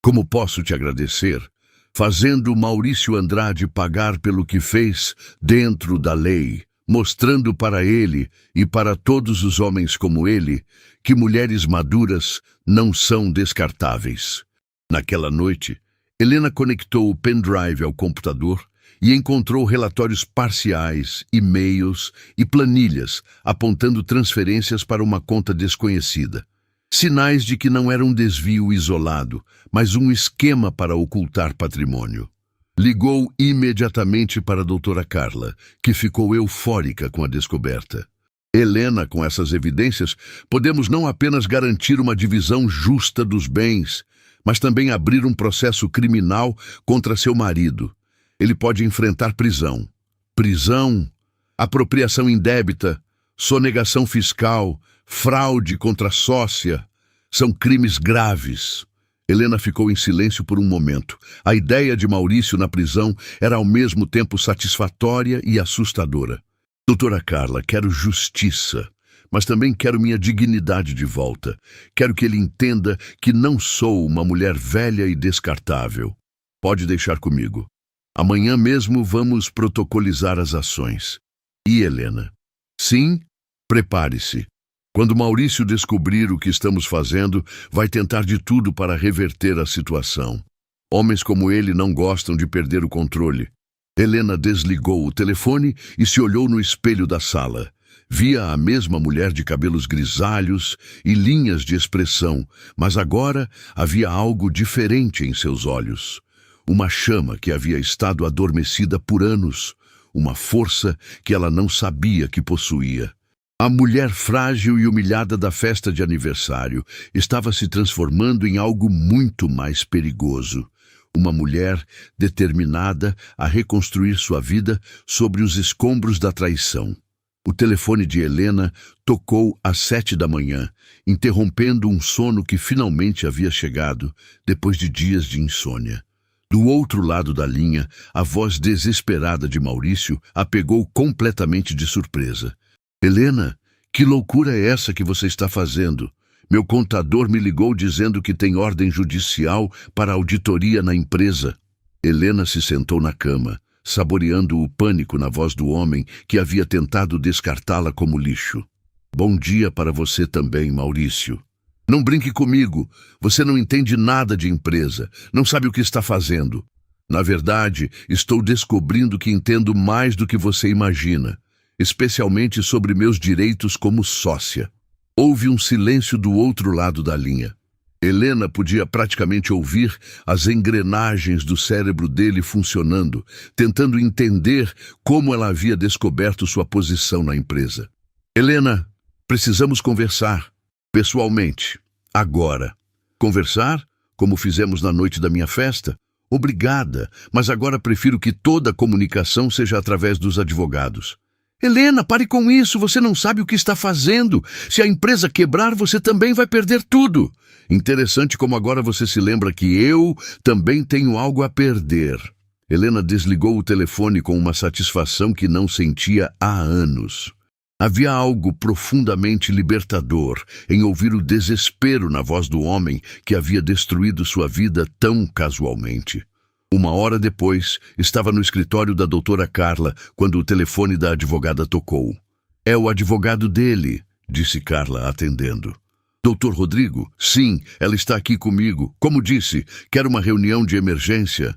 Como posso te agradecer? Fazendo Maurício Andrade pagar pelo que fez dentro da lei, mostrando para ele e para todos os homens como ele que mulheres maduras não são descartáveis. Naquela noite, Helena conectou o pendrive ao computador e encontrou relatórios parciais, e-mails e planilhas apontando transferências para uma conta desconhecida. Sinais de que não era um desvio isolado, mas um esquema para ocultar patrimônio. Ligou imediatamente para a doutora Carla, que ficou eufórica com a descoberta. Helena, com essas evidências, podemos não apenas garantir uma divisão justa dos bens, mas também abrir um processo criminal contra seu marido. Ele pode enfrentar prisão. Prisão, apropriação indébita, sonegação fiscal, fraude contra a sócia, são crimes graves. Helena ficou em silêncio por um momento. A ideia de Maurício na prisão era ao mesmo tempo satisfatória e assustadora. Doutora Carla, quero justiça, mas também quero minha dignidade de volta. Quero que ele entenda que não sou uma mulher velha e descartável. Pode deixar comigo. Amanhã mesmo vamos protocolizar as ações. E Helena? Sim, prepare-se. Quando Maurício descobrir o que estamos fazendo, vai tentar de tudo para reverter a situação. Homens como ele não gostam de perder o controle. Helena desligou o telefone e se olhou no espelho da sala. Via a mesma mulher de cabelos grisalhos e linhas de expressão, mas agora havia algo diferente em seus olhos. Uma chama que havia estado adormecida por anos, uma força que ela não sabia que possuía. A mulher frágil e humilhada da festa de aniversário estava se transformando em algo muito mais perigoso. Uma mulher determinada a reconstruir sua vida sobre os escombros da traição. O telefone de Helena tocou às 7 da manhã, interrompendo um sono que finalmente havia chegado, depois de dias de insônia. Do outro lado da linha, a voz desesperada de Maurício a pegou completamente de surpresa. Helena, que loucura é essa que você está fazendo? Meu contador me ligou dizendo que tem ordem judicial para auditoria na empresa. Helena se sentou na cama, saboreando o pânico na voz do homem que havia tentado descartá-la como lixo. Bom dia para você também, Maurício. Não brinque comigo. Você não entende nada de empresa. Não sabe o que está fazendo. Na verdade, estou descobrindo que entendo mais do que você imagina, especialmente sobre meus direitos como sócia. Houve um silêncio do outro lado da linha. Helena podia praticamente ouvir as engrenagens do cérebro dele funcionando, tentando entender como ela havia descoberto sua posição na empresa. Helena, precisamos conversar. Pessoalmente. Agora. Conversar? Como fizemos na noite da minha festa? Obrigada, mas agora prefiro que toda a comunicação seja através dos advogados. Helena, pare com isso, você não sabe o que está fazendo. Se a empresa quebrar, você também vai perder tudo. Interessante como agora você se lembra que eu também tenho algo a perder. Helena desligou o telefone com uma satisfação que não sentia há anos. Havia algo profundamente libertador em ouvir o desespero na voz do homem que havia destruído sua vida tão casualmente. Uma hora depois, estava no escritório da doutora Carla quando o telefone da advogada tocou. É o advogado dele, disse Carla, atendendo. Doutor Rodrigo? Sim, ela está aqui comigo. Como disse, quer uma reunião de emergência?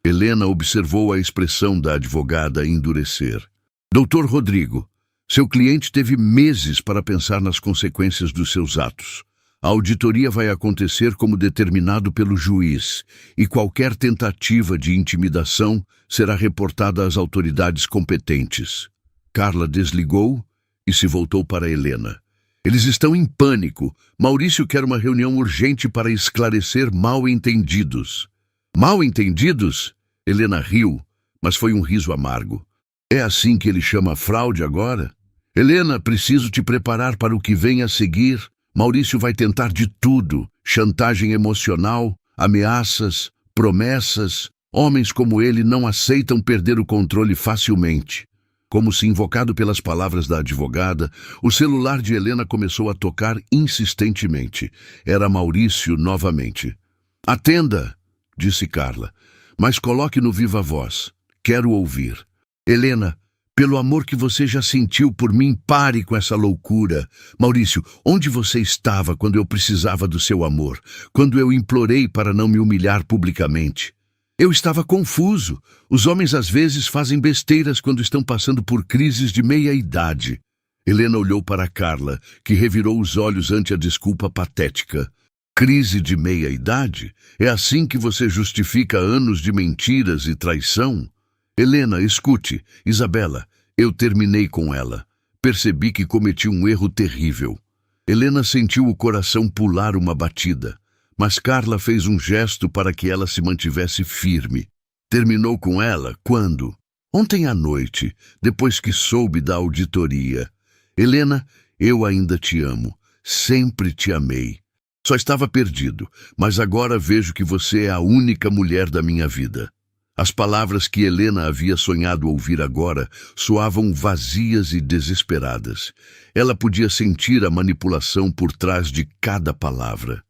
Helena observou a expressão da advogada endurecer. Doutor Rodrigo, seu cliente teve meses para pensar nas consequências dos seus atos. A auditoria vai acontecer como determinado pelo juiz, e qualquer tentativa de intimidação será reportada às autoridades competentes. Carla desligou e se voltou para Helena. Eles estão em pânico. Maurício quer uma reunião urgente para esclarecer mal-entendidos. Mal-entendidos? Helena riu, mas foi um riso amargo. É assim que ele chama fraude agora? Helena, preciso te preparar para o que vem a seguir. Maurício vai tentar de tudo: chantagem emocional, ameaças, promessas. Homens como ele não aceitam perder o controle facilmente. Como se invocado pelas palavras da advogada, o celular de Helena começou a tocar insistentemente. Era Maurício novamente. Atenda, disse Carla, mas coloque no viva voz. Quero ouvir. Helena, pelo amor que você já sentiu por mim, pare com essa loucura. Maurício, onde você estava quando eu precisava do seu amor? Quando eu implorei para não me humilhar publicamente? Eu estava confuso. Os homens às vezes fazem besteiras quando estão passando por crises de meia-idade. Helena olhou para Carla, que revirou os olhos ante a desculpa patética. Crise de meia-idade? É assim que você justifica anos de mentiras e traição? Helena, escute. Isabela, eu terminei com ela. Percebi que cometi um erro terrível. Helena sentiu o coração pular uma batida, mas Carla fez um gesto para que ela se mantivesse firme. Terminou com ela quando? Ontem à noite, depois que soube da auditoria. Helena, eu ainda te amo. Sempre te amei. Só estava perdido, mas agora vejo que você é a única mulher da minha vida. As palavras que Helena havia sonhado ouvir agora soavam vazias e desesperadas. Ela podia sentir a manipulação por trás de cada palavra.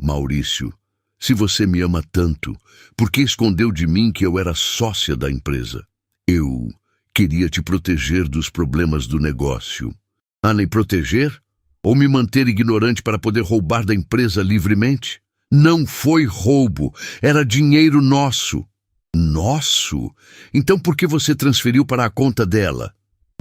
Maurício, se você me ama tanto, por que escondeu de mim que eu era sócia da empresa? Eu queria te proteger dos problemas do negócio. Nem proteger? Ou me manter ignorante para poder roubar da empresa livremente? Não foi roubo, era dinheiro nosso. Nosso? Então por que você transferiu para a conta dela?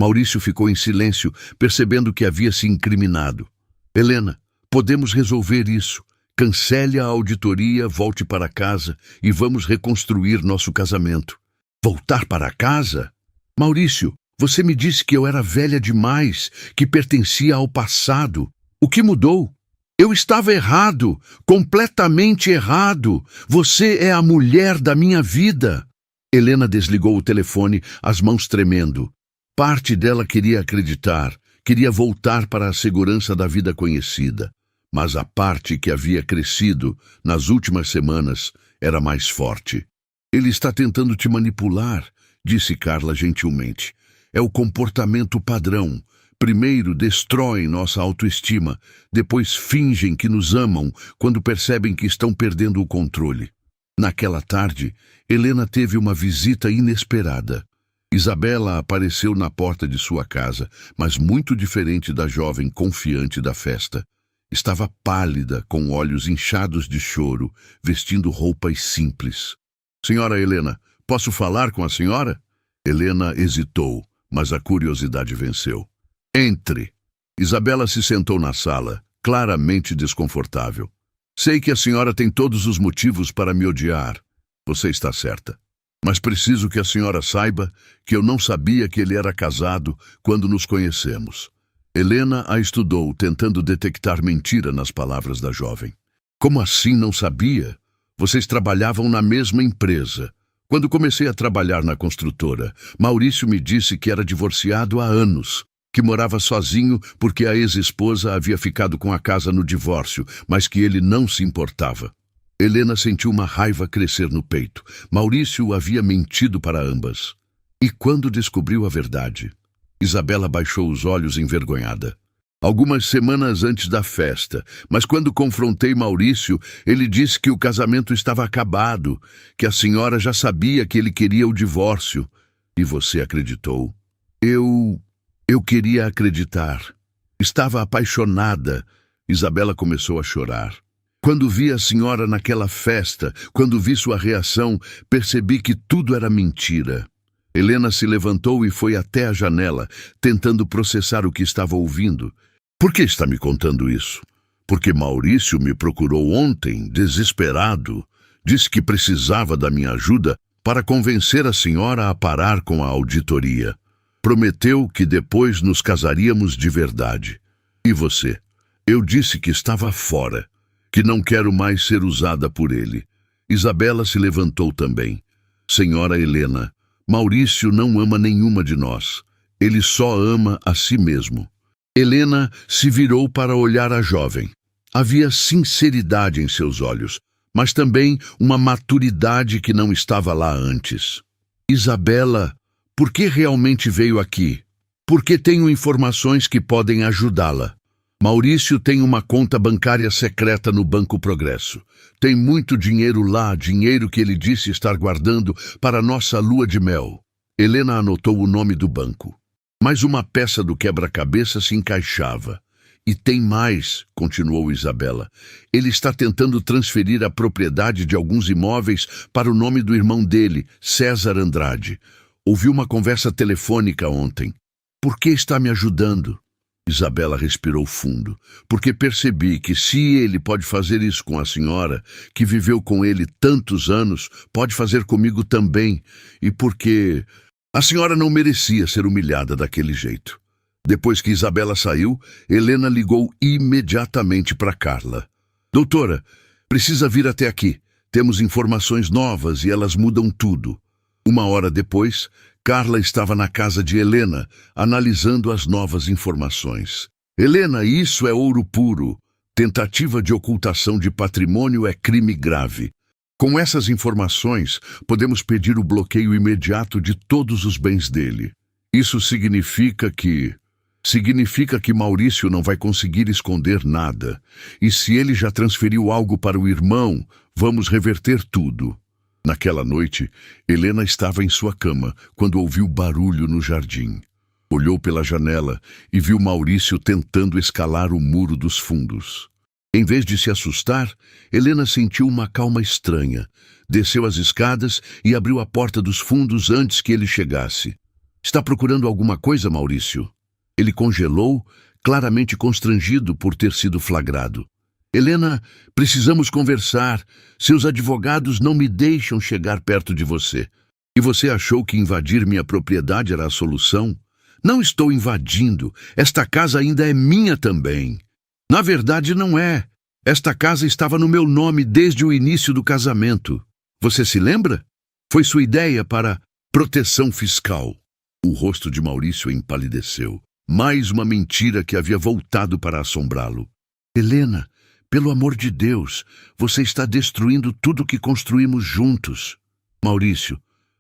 Maurício ficou em silêncio, percebendo que havia se incriminado. Helena, podemos resolver isso. Cancele a auditoria, volte para casa e vamos reconstruir nosso casamento. Voltar para casa? Maurício, você me disse que eu era velha demais, que pertencia ao passado. O que mudou? Eu estava errado, completamente errado. Você é a mulher da minha vida. Helena desligou o telefone, as mãos tremendo. Parte dela queria acreditar, queria voltar para a segurança da vida conhecida. Mas a parte que havia crescido nas últimas semanas era mais forte. Ele está tentando te manipular, disse Carla gentilmente. É o comportamento padrão. Primeiro destroem nossa autoestima, depois fingem que nos amam quando percebem que estão perdendo o controle. Naquela tarde, Helena teve uma visita inesperada. Isabela apareceu na porta de sua casa, mas muito diferente da jovem confiante da festa. Estava pálida, com olhos inchados de choro, vestindo roupas simples. Senhora Helena, posso falar com a senhora? Helena hesitou, mas a curiosidade venceu. Entre. Isabela se sentou na sala, claramente desconfortável. Sei que a senhora tem todos os motivos para me odiar. Você está certa. Mas preciso que a senhora saiba que eu não sabia que ele era casado quando nos conhecemos. Helena a estudou, tentando detectar mentira nas palavras da jovem. Como assim não sabia? Vocês trabalhavam na mesma empresa. Quando comecei a trabalhar na construtora, Maurício me disse que era divorciado há anos, que morava sozinho porque a ex-esposa havia ficado com a casa no divórcio, mas que ele não se importava. Helena sentiu uma raiva crescer no peito. Maurício havia mentido para ambas. E quando descobriu a verdade? Isabela baixou os olhos envergonhada. Algumas semanas antes da festa, mas quando confrontei Maurício, ele disse que o casamento estava acabado, que a senhora já sabia que ele queria o divórcio. E você acreditou? Eu queria acreditar. Estava apaixonada. Isabela começou a chorar. Quando vi a senhora naquela festa, quando vi sua reação, percebi que tudo era mentira. Helena se levantou e foi até a janela, tentando processar o que estava ouvindo. Por que está me contando isso? Porque Maurício me procurou ontem, desesperado. Disse que precisava da minha ajuda para convencer a senhora a parar com a auditoria. Prometeu que depois nos casaríamos de verdade. E você? Eu disse que estava fora, que não quero mais ser usada por ele. Isabela se levantou também. Senhora Helena, Maurício não ama nenhuma de nós. Ele só ama a si mesmo. Helena se virou para olhar a jovem. Havia sinceridade em seus olhos, mas também uma maturidade que não estava lá antes. Isabela, por que realmente veio aqui? Porque tenho informações que podem ajudá-la. Maurício tem uma conta bancária secreta no Banco Progresso. Tem muito dinheiro lá, dinheiro que ele disse estar guardando para nossa lua de mel. Helena anotou o nome do banco. Mas uma peça do quebra-cabeça se encaixava. E tem mais, continuou Isabela. Ele está tentando transferir a propriedade de alguns imóveis para o nome do irmão dele, César Andrade. Ouvi uma conversa telefônica ontem. Por que está me ajudando? Isabela respirou fundo, porque percebi que se ele pode fazer isso com a senhora, que viveu com ele tantos anos, pode fazer comigo também, e porque a senhora não merecia ser humilhada daquele jeito. Depois que Isabela saiu, Helena ligou imediatamente para Carla. Doutora, precisa vir até aqui. Temos informações novas e elas mudam tudo. Uma hora depois, Carla estava na casa de Helena, analisando as novas informações. Helena, isso é ouro puro. Tentativa de ocultação de patrimônio é crime grave. Com essas informações, podemos pedir o bloqueio imediato de todos os bens dele. Isso significa que Maurício não vai conseguir esconder nada. E se ele já transferiu algo para o irmão, vamos reverter tudo. Naquela noite, Helena estava em sua cama quando ouviu barulho no jardim. Olhou pela janela e viu Maurício tentando escalar o muro dos fundos. Em vez de se assustar, Helena sentiu uma calma estranha. Desceu as escadas e abriu a porta dos fundos antes que ele chegasse. Está procurando alguma coisa, Maurício? Ele congelou, claramente constrangido por ter sido flagrado. Helena, precisamos conversar. Seus advogados não me deixam chegar perto de você. E você achou que invadir minha propriedade era a solução? Não estou invadindo. Esta casa ainda é minha também. Na verdade, não é. Esta casa estava no meu nome desde o início do casamento. Você se lembra? Foi sua ideia para proteção fiscal. O rosto de Maurício empalideceu. Mais uma mentira que havia voltado para assombrá-lo. Helena, pelo amor de Deus, você está destruindo tudo que construímos juntos. Maurício,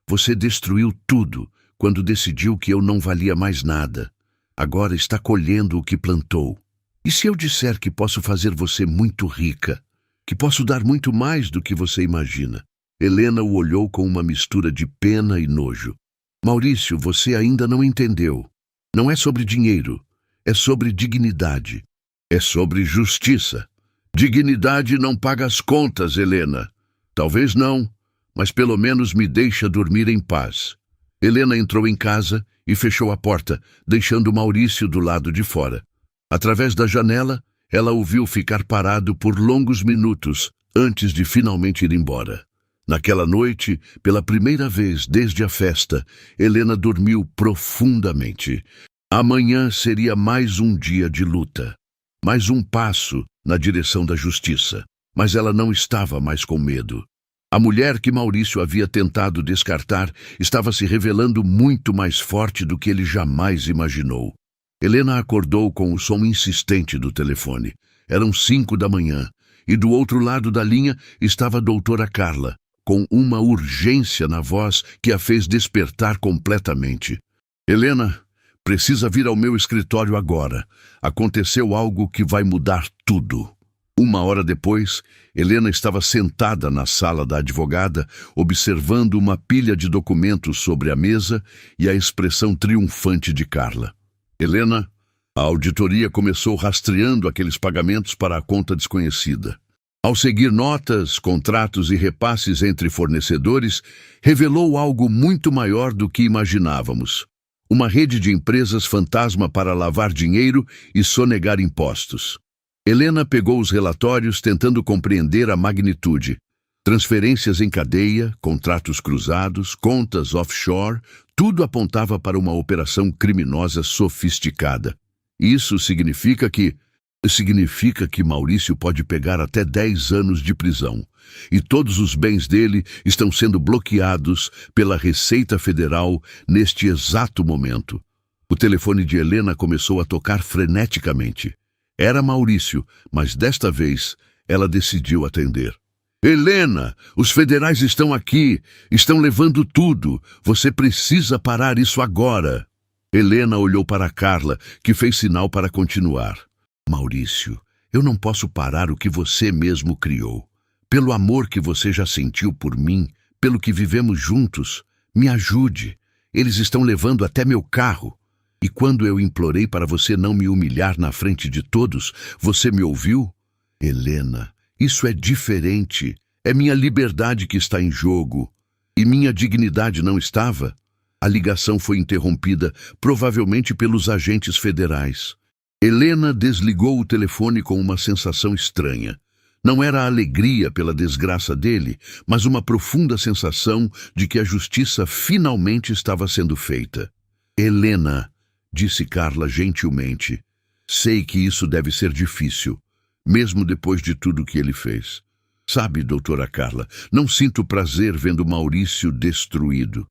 você destruiu tudo quando decidiu que eu não valia mais nada. Agora está colhendo o que plantou. E se eu disser que posso fazer você muito rica? Que posso dar muito mais do que você imagina? Helena o olhou com uma mistura de pena e nojo. Maurício, você ainda não entendeu. Não é sobre dinheiro, é sobre dignidade. É sobre justiça. Dignidade não paga as contas, Helena. Talvez não, mas pelo menos me deixa dormir em paz. Helena entrou em casa e fechou a porta, deixando Maurício do lado de fora. Através da janela, ela o viu ficar parado por longos minutos antes de finalmente ir embora. Naquela noite, pela primeira vez desde a festa, Helena dormiu profundamente. Amanhã seria mais um dia de luta, mais um passo na direção da justiça. Mas ela não estava mais com medo. A mulher que Maurício havia tentado descartar estava se revelando muito mais forte do que ele jamais imaginou. Helena acordou com o som insistente do telefone. Eram 5 da manhã, e do outro lado da linha estava a doutora Carla, com uma urgência na voz que a fez despertar completamente. Helena, precisa vir ao meu escritório agora. Aconteceu algo que vai mudar tudo. 1 hora depois, Helena estava sentada na sala da advogada, observando uma pilha de documentos sobre a mesa e a expressão triunfante de Carla. Helena, a auditoria começou rastreando aqueles pagamentos para a conta desconhecida. Ao seguir notas, contratos e repasses entre fornecedores, revelou algo muito maior do que imaginávamos. Uma rede de empresas fantasma para lavar dinheiro e sonegar impostos. Helena pegou os relatórios tentando compreender a magnitude. Transferências em cadeia, contratos cruzados, contas offshore, tudo apontava para uma operação criminosa sofisticada. Isso significa que Maurício pode pegar até 10 anos de prisão. E todos os bens dele estão sendo bloqueados pela Receita Federal neste exato momento. O telefone de Helena começou a tocar freneticamente. Era Maurício, mas desta vez ela decidiu atender. Helena, os federais estão aqui, estão levando tudo. Você precisa parar isso agora. Helena olhou para Carla, que fez sinal para continuar. Maurício, eu não posso parar o que você mesmo criou. Pelo amor que você já sentiu por mim, pelo que vivemos juntos, me ajude. Eles estão levando até meu carro. E quando eu implorei para você não me humilhar na frente de todos, você me ouviu? Helena, isso é diferente. É minha liberdade que está em jogo. E minha dignidade não estava? A ligação foi interrompida, provavelmente pelos agentes federais. Helena desligou o telefone com uma sensação estranha. Não era alegria pela desgraça dele, mas uma profunda sensação de que a justiça finalmente estava sendo feita. Helena, disse Carla gentilmente, sei que isso deve ser difícil, mesmo depois de tudo que ele fez. Sabe, doutora Carla, não sinto prazer vendo Maurício destruído,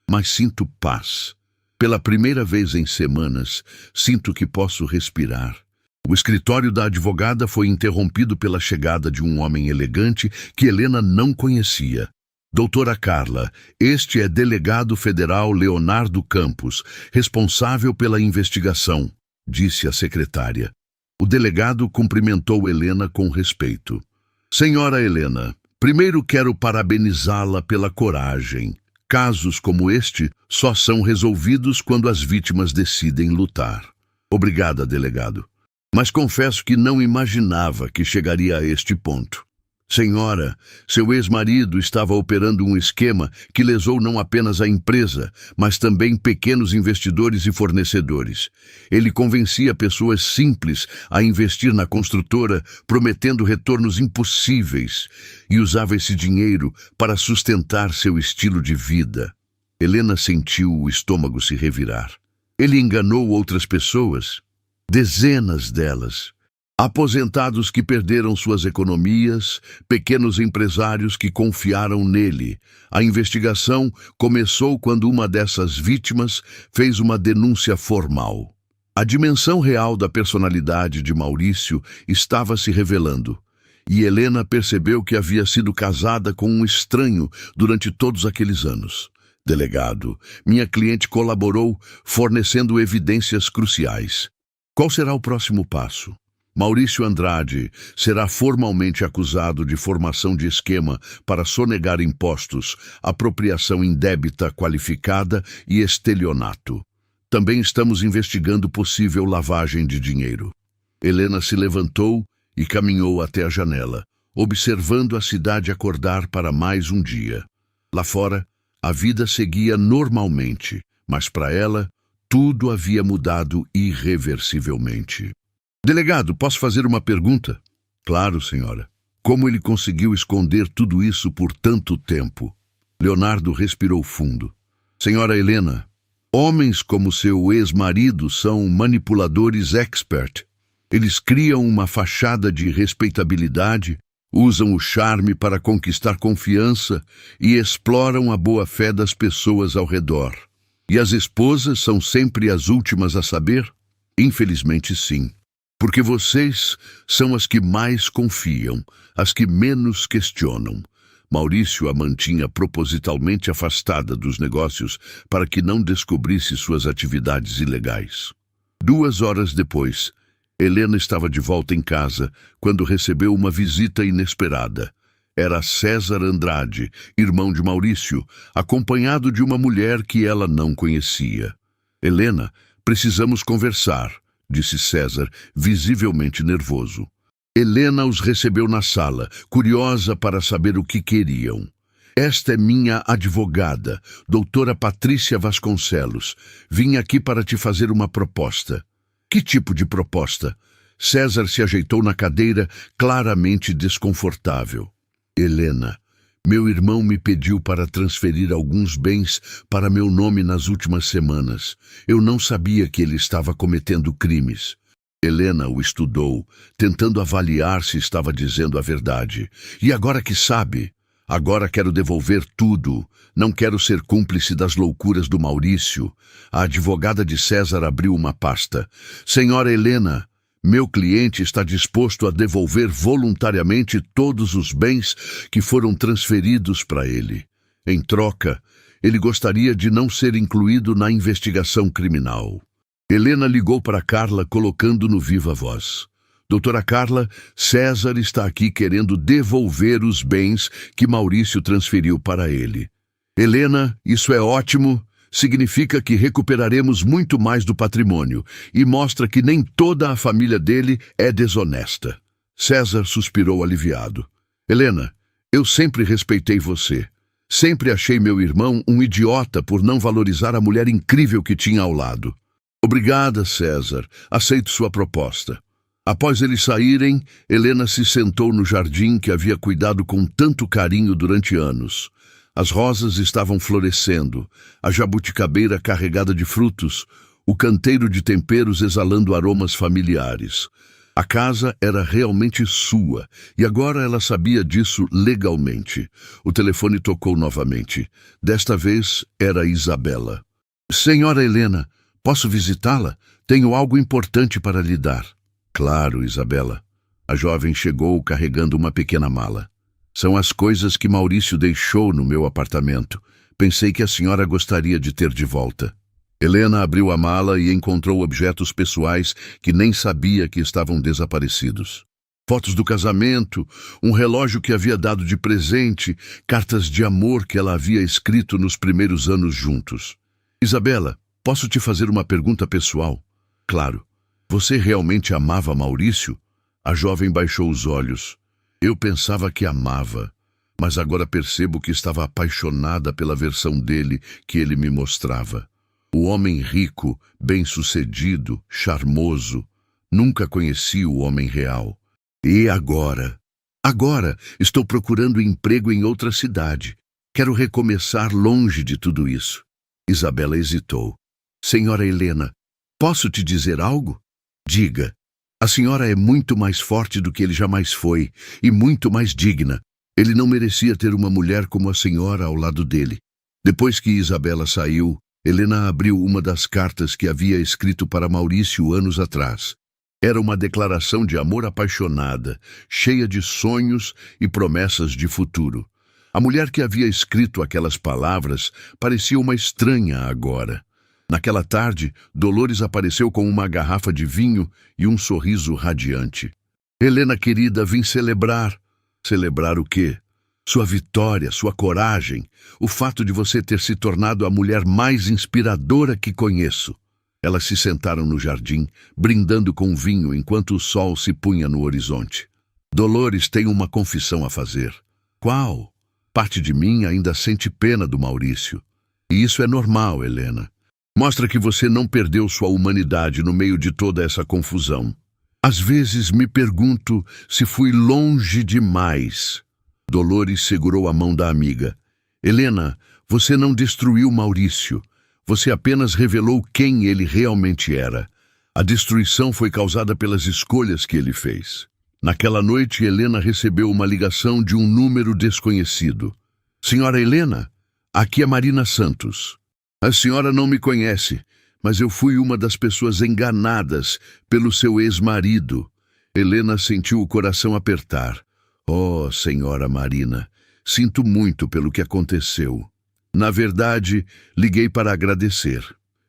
mas sinto paz. Pela primeira vez em semanas, sinto que posso respirar. O escritório da advogada foi interrompido pela chegada de um homem elegante que Helena não conhecia. Doutora Carla, este é delegado federal Leonardo Campos, responsável pela investigação, disse a secretária. O delegado cumprimentou Helena com respeito. Senhora Helena, primeiro quero parabenizá-la pela coragem. Casos como este só são resolvidos quando as vítimas decidem lutar. Obrigada, delegado. Mas confesso que não imaginava que chegaria a este ponto. Senhora, seu ex-marido estava operando um esquema que lesou não apenas a empresa, mas também pequenos investidores e fornecedores. Ele convencia pessoas simples a investir na construtora, prometendo retornos impossíveis, e usava esse dinheiro para sustentar seu estilo de vida. Helena sentiu o estômago se revirar. Ele enganou outras pessoas, dezenas delas. Aposentados que perderam suas economias, pequenos empresários que confiaram nele. A investigação começou quando uma dessas vítimas fez uma denúncia formal. A dimensão real da personalidade de Maurício estava se revelando, e Helena percebeu que havia sido casada com um estranho durante todos aqueles anos. Delegado, minha cliente colaborou, fornecendo evidências cruciais. Qual será o próximo passo? Maurício Andrade será formalmente acusado de formação de esquema para sonegar impostos, apropriação indébita qualificada e estelionato. Também estamos investigando possível lavagem de dinheiro. Helena se levantou e caminhou até a janela, observando a cidade acordar para mais um dia. Lá fora, a vida seguia normalmente, mas para ela, tudo havia mudado irreversivelmente. Delegado, posso fazer uma pergunta? Claro, senhora. Como ele conseguiu esconder tudo isso por tanto tempo? Leonardo respirou fundo. Senhora Helena, homens como seu ex-marido são manipuladores expert. Eles criam uma fachada de respeitabilidade, usam o charme para conquistar confiança e exploram a boa-fé das pessoas ao redor. E as esposas são sempre as últimas a saber? Infelizmente, sim. Porque vocês são as que mais confiam, as que menos questionam. Maurício a mantinha propositalmente afastada dos negócios para que não descobrisse suas atividades ilegais. 2 horas depois, Helena estava de volta em casa quando recebeu uma visita inesperada. Era César Andrade, irmão de Maurício, acompanhado de uma mulher que ela não conhecia. Helena, precisamos conversar, disse César, visivelmente nervoso. Helena os recebeu na sala, curiosa para saber o que queriam. Esta é minha advogada, doutora Patrícia Vasconcelos. Vim aqui para te fazer uma proposta. Que tipo de proposta? César se ajeitou na cadeira, claramente desconfortável. Helena, meu irmão me pediu para transferir alguns bens para meu nome nas últimas semanas. Eu não sabia que ele estava cometendo crimes. Helena o estudou, tentando avaliar se estava dizendo a verdade. E agora que sabe, agora quero devolver tudo. Não quero ser cúmplice das loucuras do Maurício. A advogada de César abriu uma pasta. Senhora Helena, meu cliente está disposto a devolver voluntariamente todos os bens que foram transferidos para ele. Em troca, ele gostaria de não ser incluído na investigação criminal. Helena ligou para Carla, colocando no viva voz. Doutora Carla, César está aqui querendo devolver os bens que Maurício transferiu para ele. Helena, isso é ótimo. Significa que recuperaremos muito mais do patrimônio e mostra que nem toda a família dele é desonesta. César suspirou aliviado. Helena, eu sempre respeitei você. Sempre achei meu irmão um idiota por não valorizar a mulher incrível que tinha ao lado. Obrigada, César. Aceito sua proposta. Após eles saírem, Helena se sentou no jardim que havia cuidado com tanto carinho durante anos. As rosas estavam florescendo, a jabuticabeira carregada de frutos, o canteiro de temperos exalando aromas familiares. A casa era realmente sua, e agora ela sabia disso legalmente. O telefone tocou novamente. Desta vez era Isabela. Senhora Helena, posso visitá-la? Tenho algo importante para lhe dar. Claro, Isabela. A jovem chegou carregando uma pequena mala. São as coisas que Maurício deixou no meu apartamento. Pensei que a senhora gostaria de ter de volta. Helena abriu a mala e encontrou objetos pessoais que nem sabia que estavam desaparecidos. Fotos do casamento, um relógio que havia dado de presente, cartas de amor que ela havia escrito nos primeiros anos juntos. Isabela, posso te fazer uma pergunta pessoal? Claro. Você realmente amava Maurício? A jovem baixou os olhos. Eu pensava que amava, mas agora percebo que estava apaixonada pela versão dele que ele me mostrava. O homem rico, bem-sucedido, charmoso. Nunca conheci o homem real. E agora? Agora estou procurando emprego em outra cidade. Quero recomeçar longe de tudo isso. Isabela hesitou. Senhora Helena, posso te dizer algo? Diga. A senhora é muito mais forte do que ele jamais foi e muito mais digna. Ele não merecia ter uma mulher como a senhora ao lado dele. Depois que Isabela saiu, Helena abriu uma das cartas que havia escrito para Maurício anos atrás. Era uma declaração de amor apaixonada, cheia de sonhos e promessas de futuro. A mulher que havia escrito aquelas palavras parecia uma estranha agora. Naquela tarde, Dolores apareceu com uma garrafa de vinho e um sorriso radiante. Helena querida, vim celebrar. Celebrar o quê? Sua vitória, sua coragem, o fato de você ter se tornado a mulher mais inspiradora que conheço. Elas se sentaram no jardim, brindando com vinho enquanto o sol se punha no horizonte. Dolores tem uma confissão a fazer. Qual? Parte de mim ainda sente pena do Maurício. E isso é normal, Helena. Mostra que você não perdeu sua humanidade no meio de toda essa confusão. Às vezes me pergunto se fui longe demais. Dolores segurou a mão da amiga. Helena, você não destruiu Maurício. Você apenas revelou quem ele realmente era. A destruição foi causada pelas escolhas que ele fez. Naquela noite, Helena recebeu uma ligação de um número desconhecido. Senhora Helena, aqui é Marina Santos. A senhora não me conhece, mas eu fui uma das pessoas enganadas pelo seu ex-marido. Helena sentiu o coração apertar. Oh, senhora Marina, sinto muito pelo que aconteceu. Na verdade, liguei para agradecer.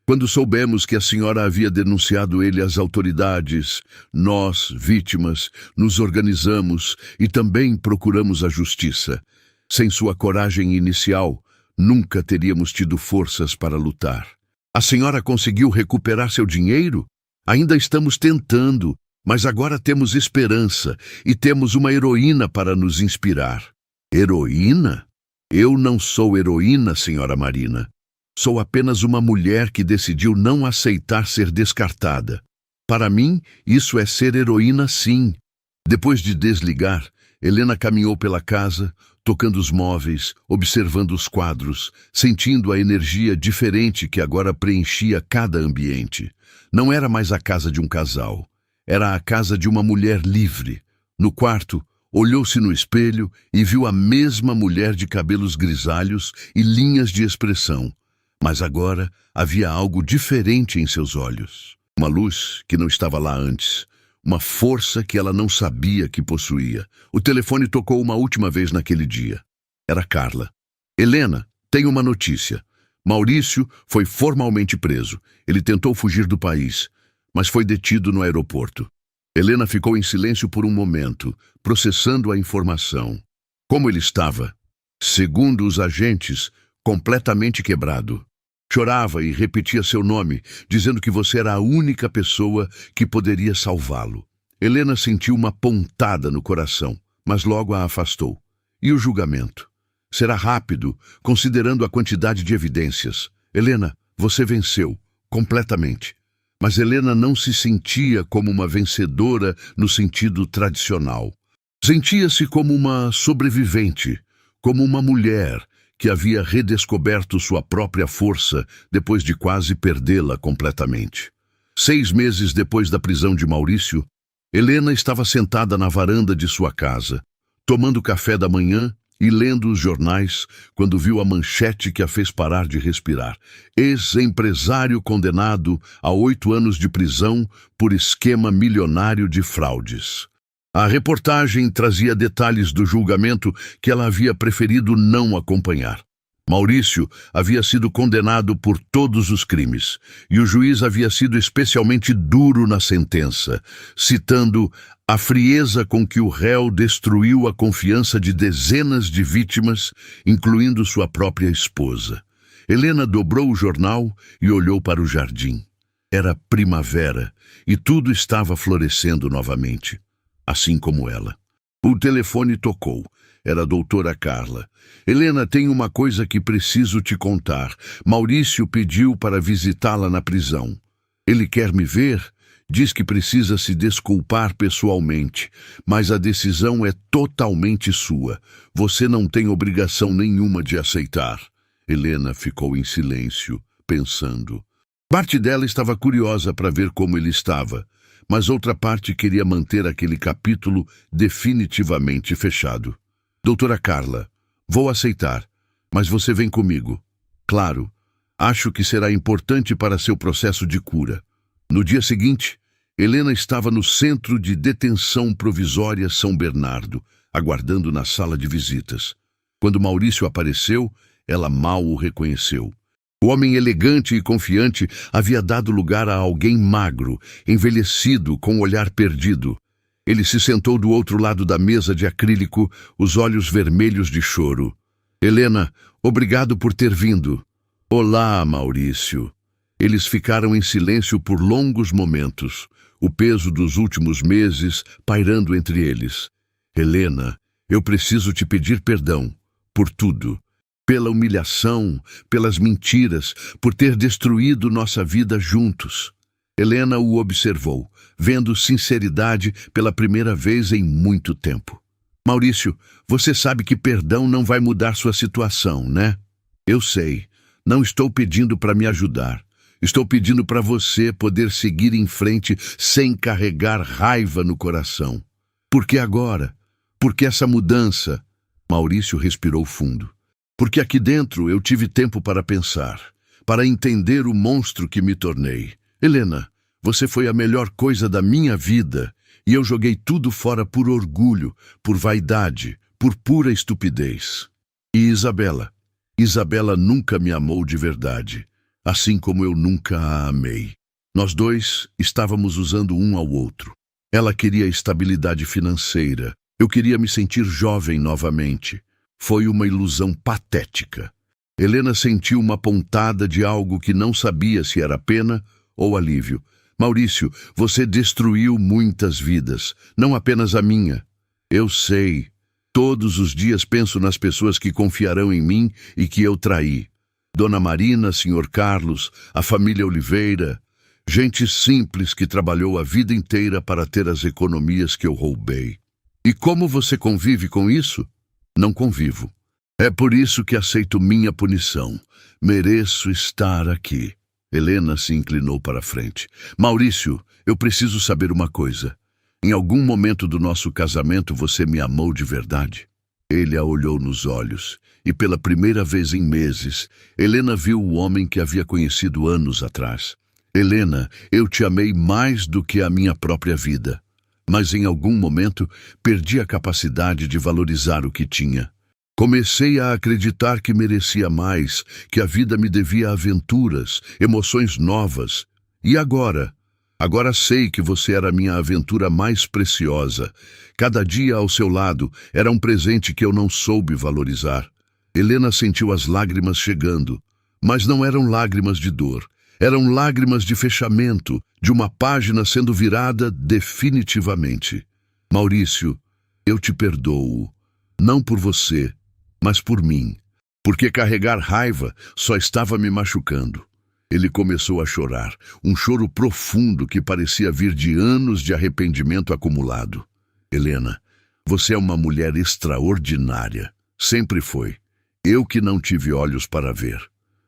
Quando soubemos que a senhora havia denunciado ele às autoridades, nós, vítimas, nos organizamos e também procuramos a justiça. Sem sua coragem inicial, nunca teríamos tido forças para lutar. A senhora conseguiu recuperar seu dinheiro? Ainda estamos tentando, mas agora temos esperança e temos uma heroína para nos inspirar. Heroína? Eu não sou heroína, senhora Marina. Sou apenas uma mulher que decidiu não aceitar ser descartada. Para mim, isso é ser heroína, sim. Depois de desligar, Helena caminhou pela casa, tocando os móveis, observando os quadros, sentindo a energia diferente que agora preenchia cada ambiente. Não era mais a casa de um casal. Era a casa de uma mulher livre. No quarto, olhou-se no espelho e viu a mesma mulher de cabelos grisalhos e linhas de expressão. Mas agora havia algo diferente em seus olhos. Uma luz que não estava lá antes. Uma força que ela não sabia que possuía. O telefone tocou uma última vez naquele dia. Era Carla. Helena, tenho uma notícia. Maurício foi formalmente preso. Ele tentou fugir do país, mas foi detido no aeroporto. Helena ficou em silêncio por um momento, processando a informação. Como ele estava? Segundo os agentes, completamente quebrado. Chorava e repetia seu nome, dizendo que você era a única pessoa que poderia salvá-lo. Helena sentiu uma pontada no coração, mas logo a afastou. E o julgamento? Será rápido, considerando a quantidade de evidências. Helena, você venceu, completamente. Mas Helena não se sentia como uma vencedora no sentido tradicional. Sentia-se como uma sobrevivente, como uma mulher que havia redescoberto sua própria força depois de quase perdê-la completamente. 6 meses depois da prisão de Maurício, Helena estava sentada na varanda de sua casa, tomando café da manhã e lendo os jornais, quando viu a manchete que a fez parar de respirar. Ex-empresário condenado a 8 anos de prisão por esquema milionário de fraudes. A reportagem trazia detalhes do julgamento que ela havia preferido não acompanhar. Maurício havia sido condenado por todos os crimes, e o juiz havia sido especialmente duro na sentença, citando a frieza com que o réu destruiu a confiança de dezenas de vítimas, incluindo sua própria esposa. Helena dobrou o jornal e olhou para o jardim. Era primavera, e tudo estava florescendo novamente. Assim como ela. O telefone tocou. Era a doutora Carla. Helena, tem uma coisa que preciso te contar. Maurício pediu para visitá-la na prisão. Ele quer me ver? Diz que precisa se desculpar pessoalmente, mas a decisão é totalmente sua. Você não tem obrigação nenhuma de aceitar. Helena ficou em silêncio, pensando. Parte dela estava curiosa para ver como ele estava, mas outra parte queria manter aquele capítulo definitivamente fechado. Doutora Carla, vou aceitar, mas você vem comigo. Claro, acho que será importante para seu processo de cura. No dia seguinte, Helena estava no Centro de Detenção Provisória São Bernardo, aguardando na sala de visitas. Quando Maurício apareceu, ela mal o reconheceu. O homem elegante e confiante havia dado lugar a alguém magro, envelhecido, com o olhar perdido. Ele se sentou do outro lado da mesa de acrílico, os olhos vermelhos de choro. Helena, obrigado por ter vindo. Olá, Maurício. Eles ficaram em silêncio por longos momentos, o peso dos últimos meses pairando entre eles. Helena, eu preciso te pedir perdão por tudo. Pela humilhação, pelas mentiras, por ter destruído nossa vida juntos. Helena o observou, vendo sinceridade pela primeira vez em muito tempo. Maurício, você sabe que perdão não vai mudar sua situação, né? Eu sei. Não estou pedindo para me ajudar. Estou pedindo para você poder seguir em frente sem carregar raiva no coração. Por que agora? Por que essa mudança? Maurício respirou fundo. Porque aqui dentro eu tive tempo para pensar, para entender o monstro que me tornei. Helena, você foi a melhor coisa da minha vida e eu joguei tudo fora por orgulho, por vaidade, por pura estupidez. E Isabela? Isabela nunca me amou de verdade, assim como eu nunca a amei. Nós dois estávamos usando um ao outro. Ela queria estabilidade financeira, eu queria me sentir jovem novamente. Foi uma ilusão patética. Helena sentiu uma pontada de algo que não sabia se era pena ou alívio. Maurício, você destruiu muitas vidas, não apenas a minha. Eu sei. Todos os dias penso nas pessoas que confiarão em mim e que eu traí. Dona Marina, Sr. Carlos, a família Oliveira. Gente simples que trabalhou a vida inteira para ter as economias que eu roubei. E como você convive com isso? Não convivo. É por isso que aceito minha punição. Mereço estar aqui. Helena se inclinou para a frente. Maurício, eu preciso saber uma coisa. Em algum momento do nosso casamento você me amou de verdade? Ele a olhou nos olhos, e pela primeira vez em meses, Helena viu o homem que havia conhecido anos atrás. Helena, eu te amei mais do que a minha própria vida. Mas em algum momento perdi a capacidade de valorizar o que tinha. Comecei a acreditar que merecia mais, que a vida me devia aventuras, emoções novas. E agora? Agora sei que você era a minha aventura mais preciosa. Cada dia ao seu lado era um presente que eu não soube valorizar. Helena sentiu as lágrimas chegando, mas não eram lágrimas de dor. Eram lágrimas de fechamento, de uma página sendo virada definitivamente. Maurício, eu te perdoo. Não por você, mas por mim. Porque carregar raiva só estava me machucando. Ele começou a chorar, um choro profundo que parecia vir de anos de arrependimento acumulado. Helena, você é uma mulher extraordinária. Sempre foi. Eu que não tive olhos para ver.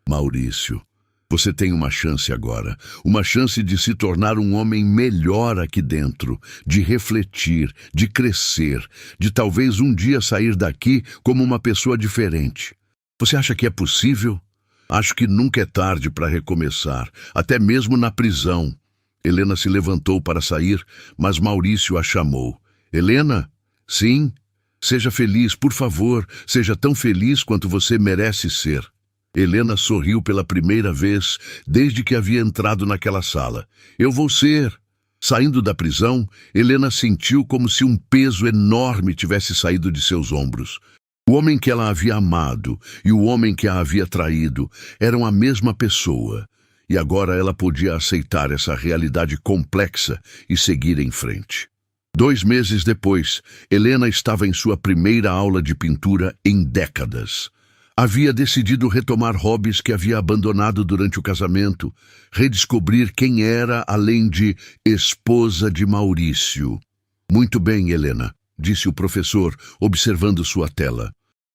Maurício, você tem uma chance agora, uma chance de se tornar um homem melhor aqui dentro, de refletir, de crescer, de talvez um dia sair daqui como uma pessoa diferente. Você acha que é possível? Acho que nunca é tarde para recomeçar, até mesmo na prisão. Helena se levantou para sair, mas Maurício a chamou. Helena? Sim? Seja feliz, por favor, seja tão feliz quanto você merece ser. Helena sorriu pela primeira vez desde que havia entrado naquela sala. Eu vou ser. Saindo da prisão, Helena sentiu como se um peso enorme tivesse saído de seus ombros. O homem que ela havia amado e o homem que a havia traído eram a mesma pessoa, e agora ela podia aceitar essa realidade complexa e seguir em frente. 2 meses depois, Helena estava em sua primeira aula de pintura em décadas. Havia decidido retomar hobbies que havia abandonado durante o casamento, redescobrir quem era além de esposa de Maurício. Muito bem, Helena, disse o professor, observando sua tela.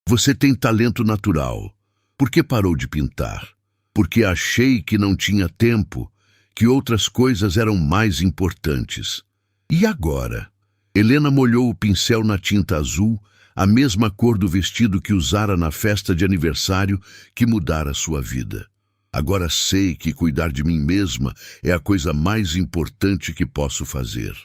Você tem talento natural. Por que parou de pintar? Porque achei que não tinha tempo, que outras coisas eram mais importantes. E agora? Helena molhou o pincel na tinta azul, a mesma cor do vestido que usara na festa de aniversário que mudara sua vida. Agora sei que cuidar de mim mesma é a coisa mais importante que posso fazer.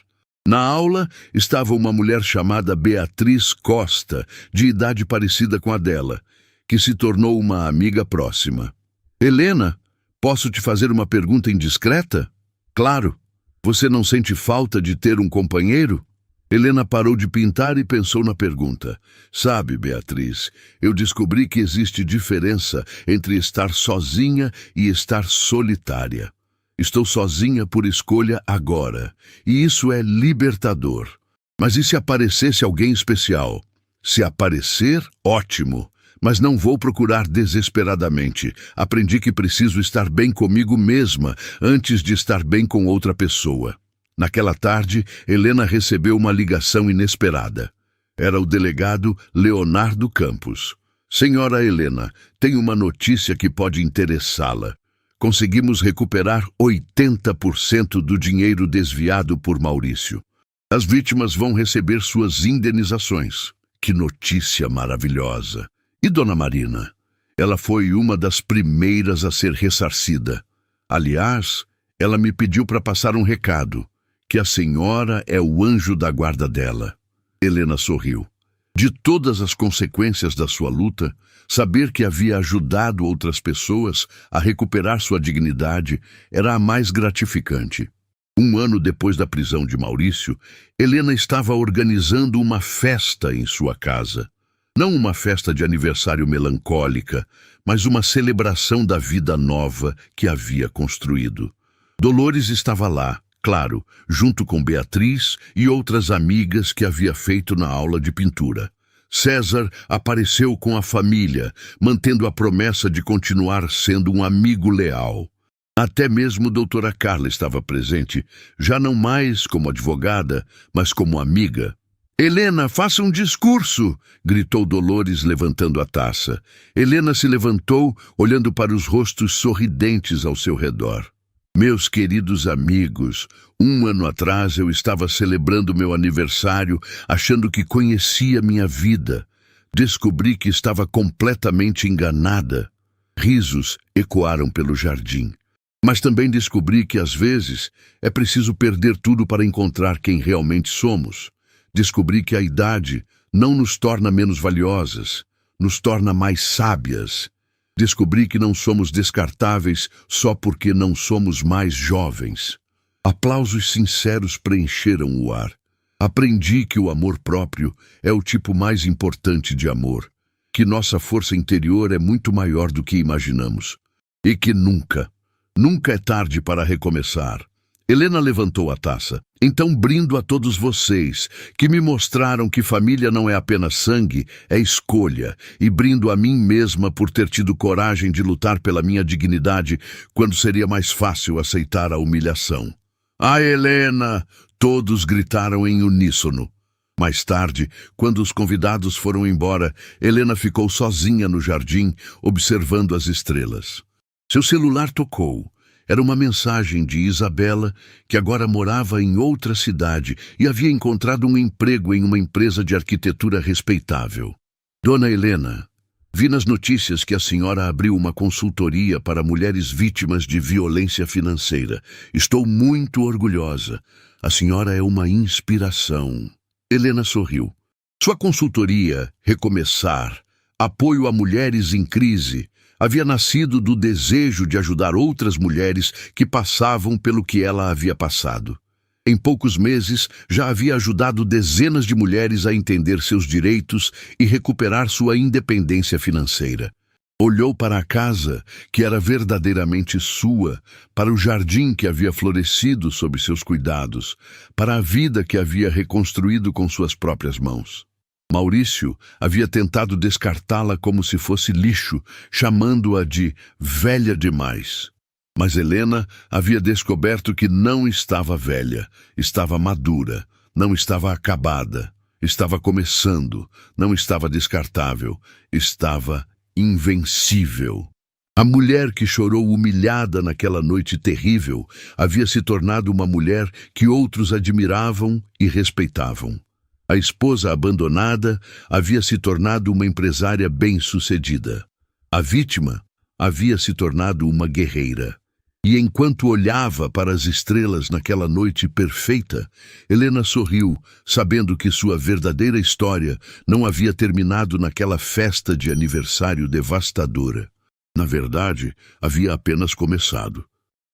Na aula estava uma mulher chamada Beatriz Costa, de idade parecida com a dela, que se tornou uma amiga próxima. Helena, posso te fazer uma pergunta indiscreta? Claro. Você não sente falta de ter um companheiro? Helena parou de pintar e pensou na pergunta. Sabe, Beatriz, eu descobri que existe diferença entre estar sozinha e estar solitária. Estou sozinha por escolha agora, e isso é libertador. Mas e se aparecesse alguém especial? Se aparecer, ótimo. Mas não vou procurar desesperadamente. Aprendi que preciso estar bem comigo mesma antes de estar bem com outra pessoa. Naquela tarde, Helena recebeu uma ligação inesperada. Era o delegado Leonardo Campos. Senhora Helena, tenho uma notícia que pode interessá-la. Conseguimos recuperar 80% do dinheiro desviado por Maurício. As vítimas vão receber suas indenizações. Que notícia maravilhosa! E Dona Marina? Ela foi uma das primeiras a ser ressarcida. Aliás, ela me pediu para passar um recado, que a senhora é o anjo da guarda dela. Helena sorriu. De todas as consequências da sua luta, saber que havia ajudado outras pessoas a recuperar sua dignidade era a mais gratificante. 1 ano depois da prisão de Maurício, Helena estava organizando uma festa em sua casa. Não uma festa de aniversário melancólica, mas uma celebração da vida nova que havia construído. Dolores estava lá, claro, junto com Beatriz e outras amigas que havia feito na aula de pintura. César apareceu com a família, mantendo a promessa de continuar sendo um amigo leal. Até mesmo doutora Carla estava presente, já não mais como advogada, mas como amiga. Helena, faça um discurso! Gritou Dolores, levantando a taça. Helena se levantou, olhando para os rostos sorridentes ao seu redor. Meus queridos amigos, 1 ano atrás eu estava celebrando meu aniversário, achando que conhecia minha vida. Descobri que estava completamente enganada. Risos ecoaram pelo jardim. Mas também descobri que, às vezes, é preciso perder tudo para encontrar quem realmente somos. Descobri que a idade não nos torna menos valiosas, nos torna mais sábias. Descobri que não somos descartáveis só porque não somos mais jovens. Aplausos sinceros preencheram o ar. Aprendi que o amor próprio é o tipo mais importante de amor, que nossa força interior é muito maior do que imaginamos, e que nunca é tarde para recomeçar. Helena levantou a taça. Então brindo a todos vocês, que me mostraram que família não é apenas sangue, é escolha, e brindo a mim mesma por ter tido coragem de lutar pela minha dignidade quando seria mais fácil aceitar a humilhação. Ah, Helena! Todos gritaram em uníssono. Mais tarde, quando os convidados foram embora, Helena ficou sozinha no jardim, observando as estrelas. Seu celular tocou. Era uma mensagem de Isabela, que agora morava em outra cidade e havia encontrado um emprego em uma empresa de arquitetura respeitável. Dona Helena, vi nas notícias que a senhora abriu uma consultoria para mulheres vítimas de violência financeira. Estou muito orgulhosa. A senhora é uma inspiração. Helena sorriu. Sua consultoria, Recomeçar, apoio a mulheres em crise, havia nascido do desejo de ajudar outras mulheres que passavam pelo que ela havia passado. Em poucos meses, já havia ajudado dezenas de mulheres a entender seus direitos e recuperar sua independência financeira. Olhou para a casa, que era verdadeiramente sua, para o jardim que havia florescido sob seus cuidados, para a vida que havia reconstruído com suas próprias mãos. Maurício havia tentado descartá-la como se fosse lixo, chamando-a de velha demais. Mas Helena havia descoberto que não estava velha, estava madura, não estava acabada, estava começando, não estava descartável, estava invencível. A mulher que chorou humilhada naquela noite terrível havia se tornado uma mulher que outros admiravam e respeitavam. A esposa abandonada havia se tornado uma empresária bem-sucedida. A vítima havia se tornado uma guerreira. E enquanto olhava para as estrelas naquela noite perfeita, Helena sorriu, sabendo que sua verdadeira história não havia terminado naquela festa de aniversário devastadora. Na verdade, havia apenas começado.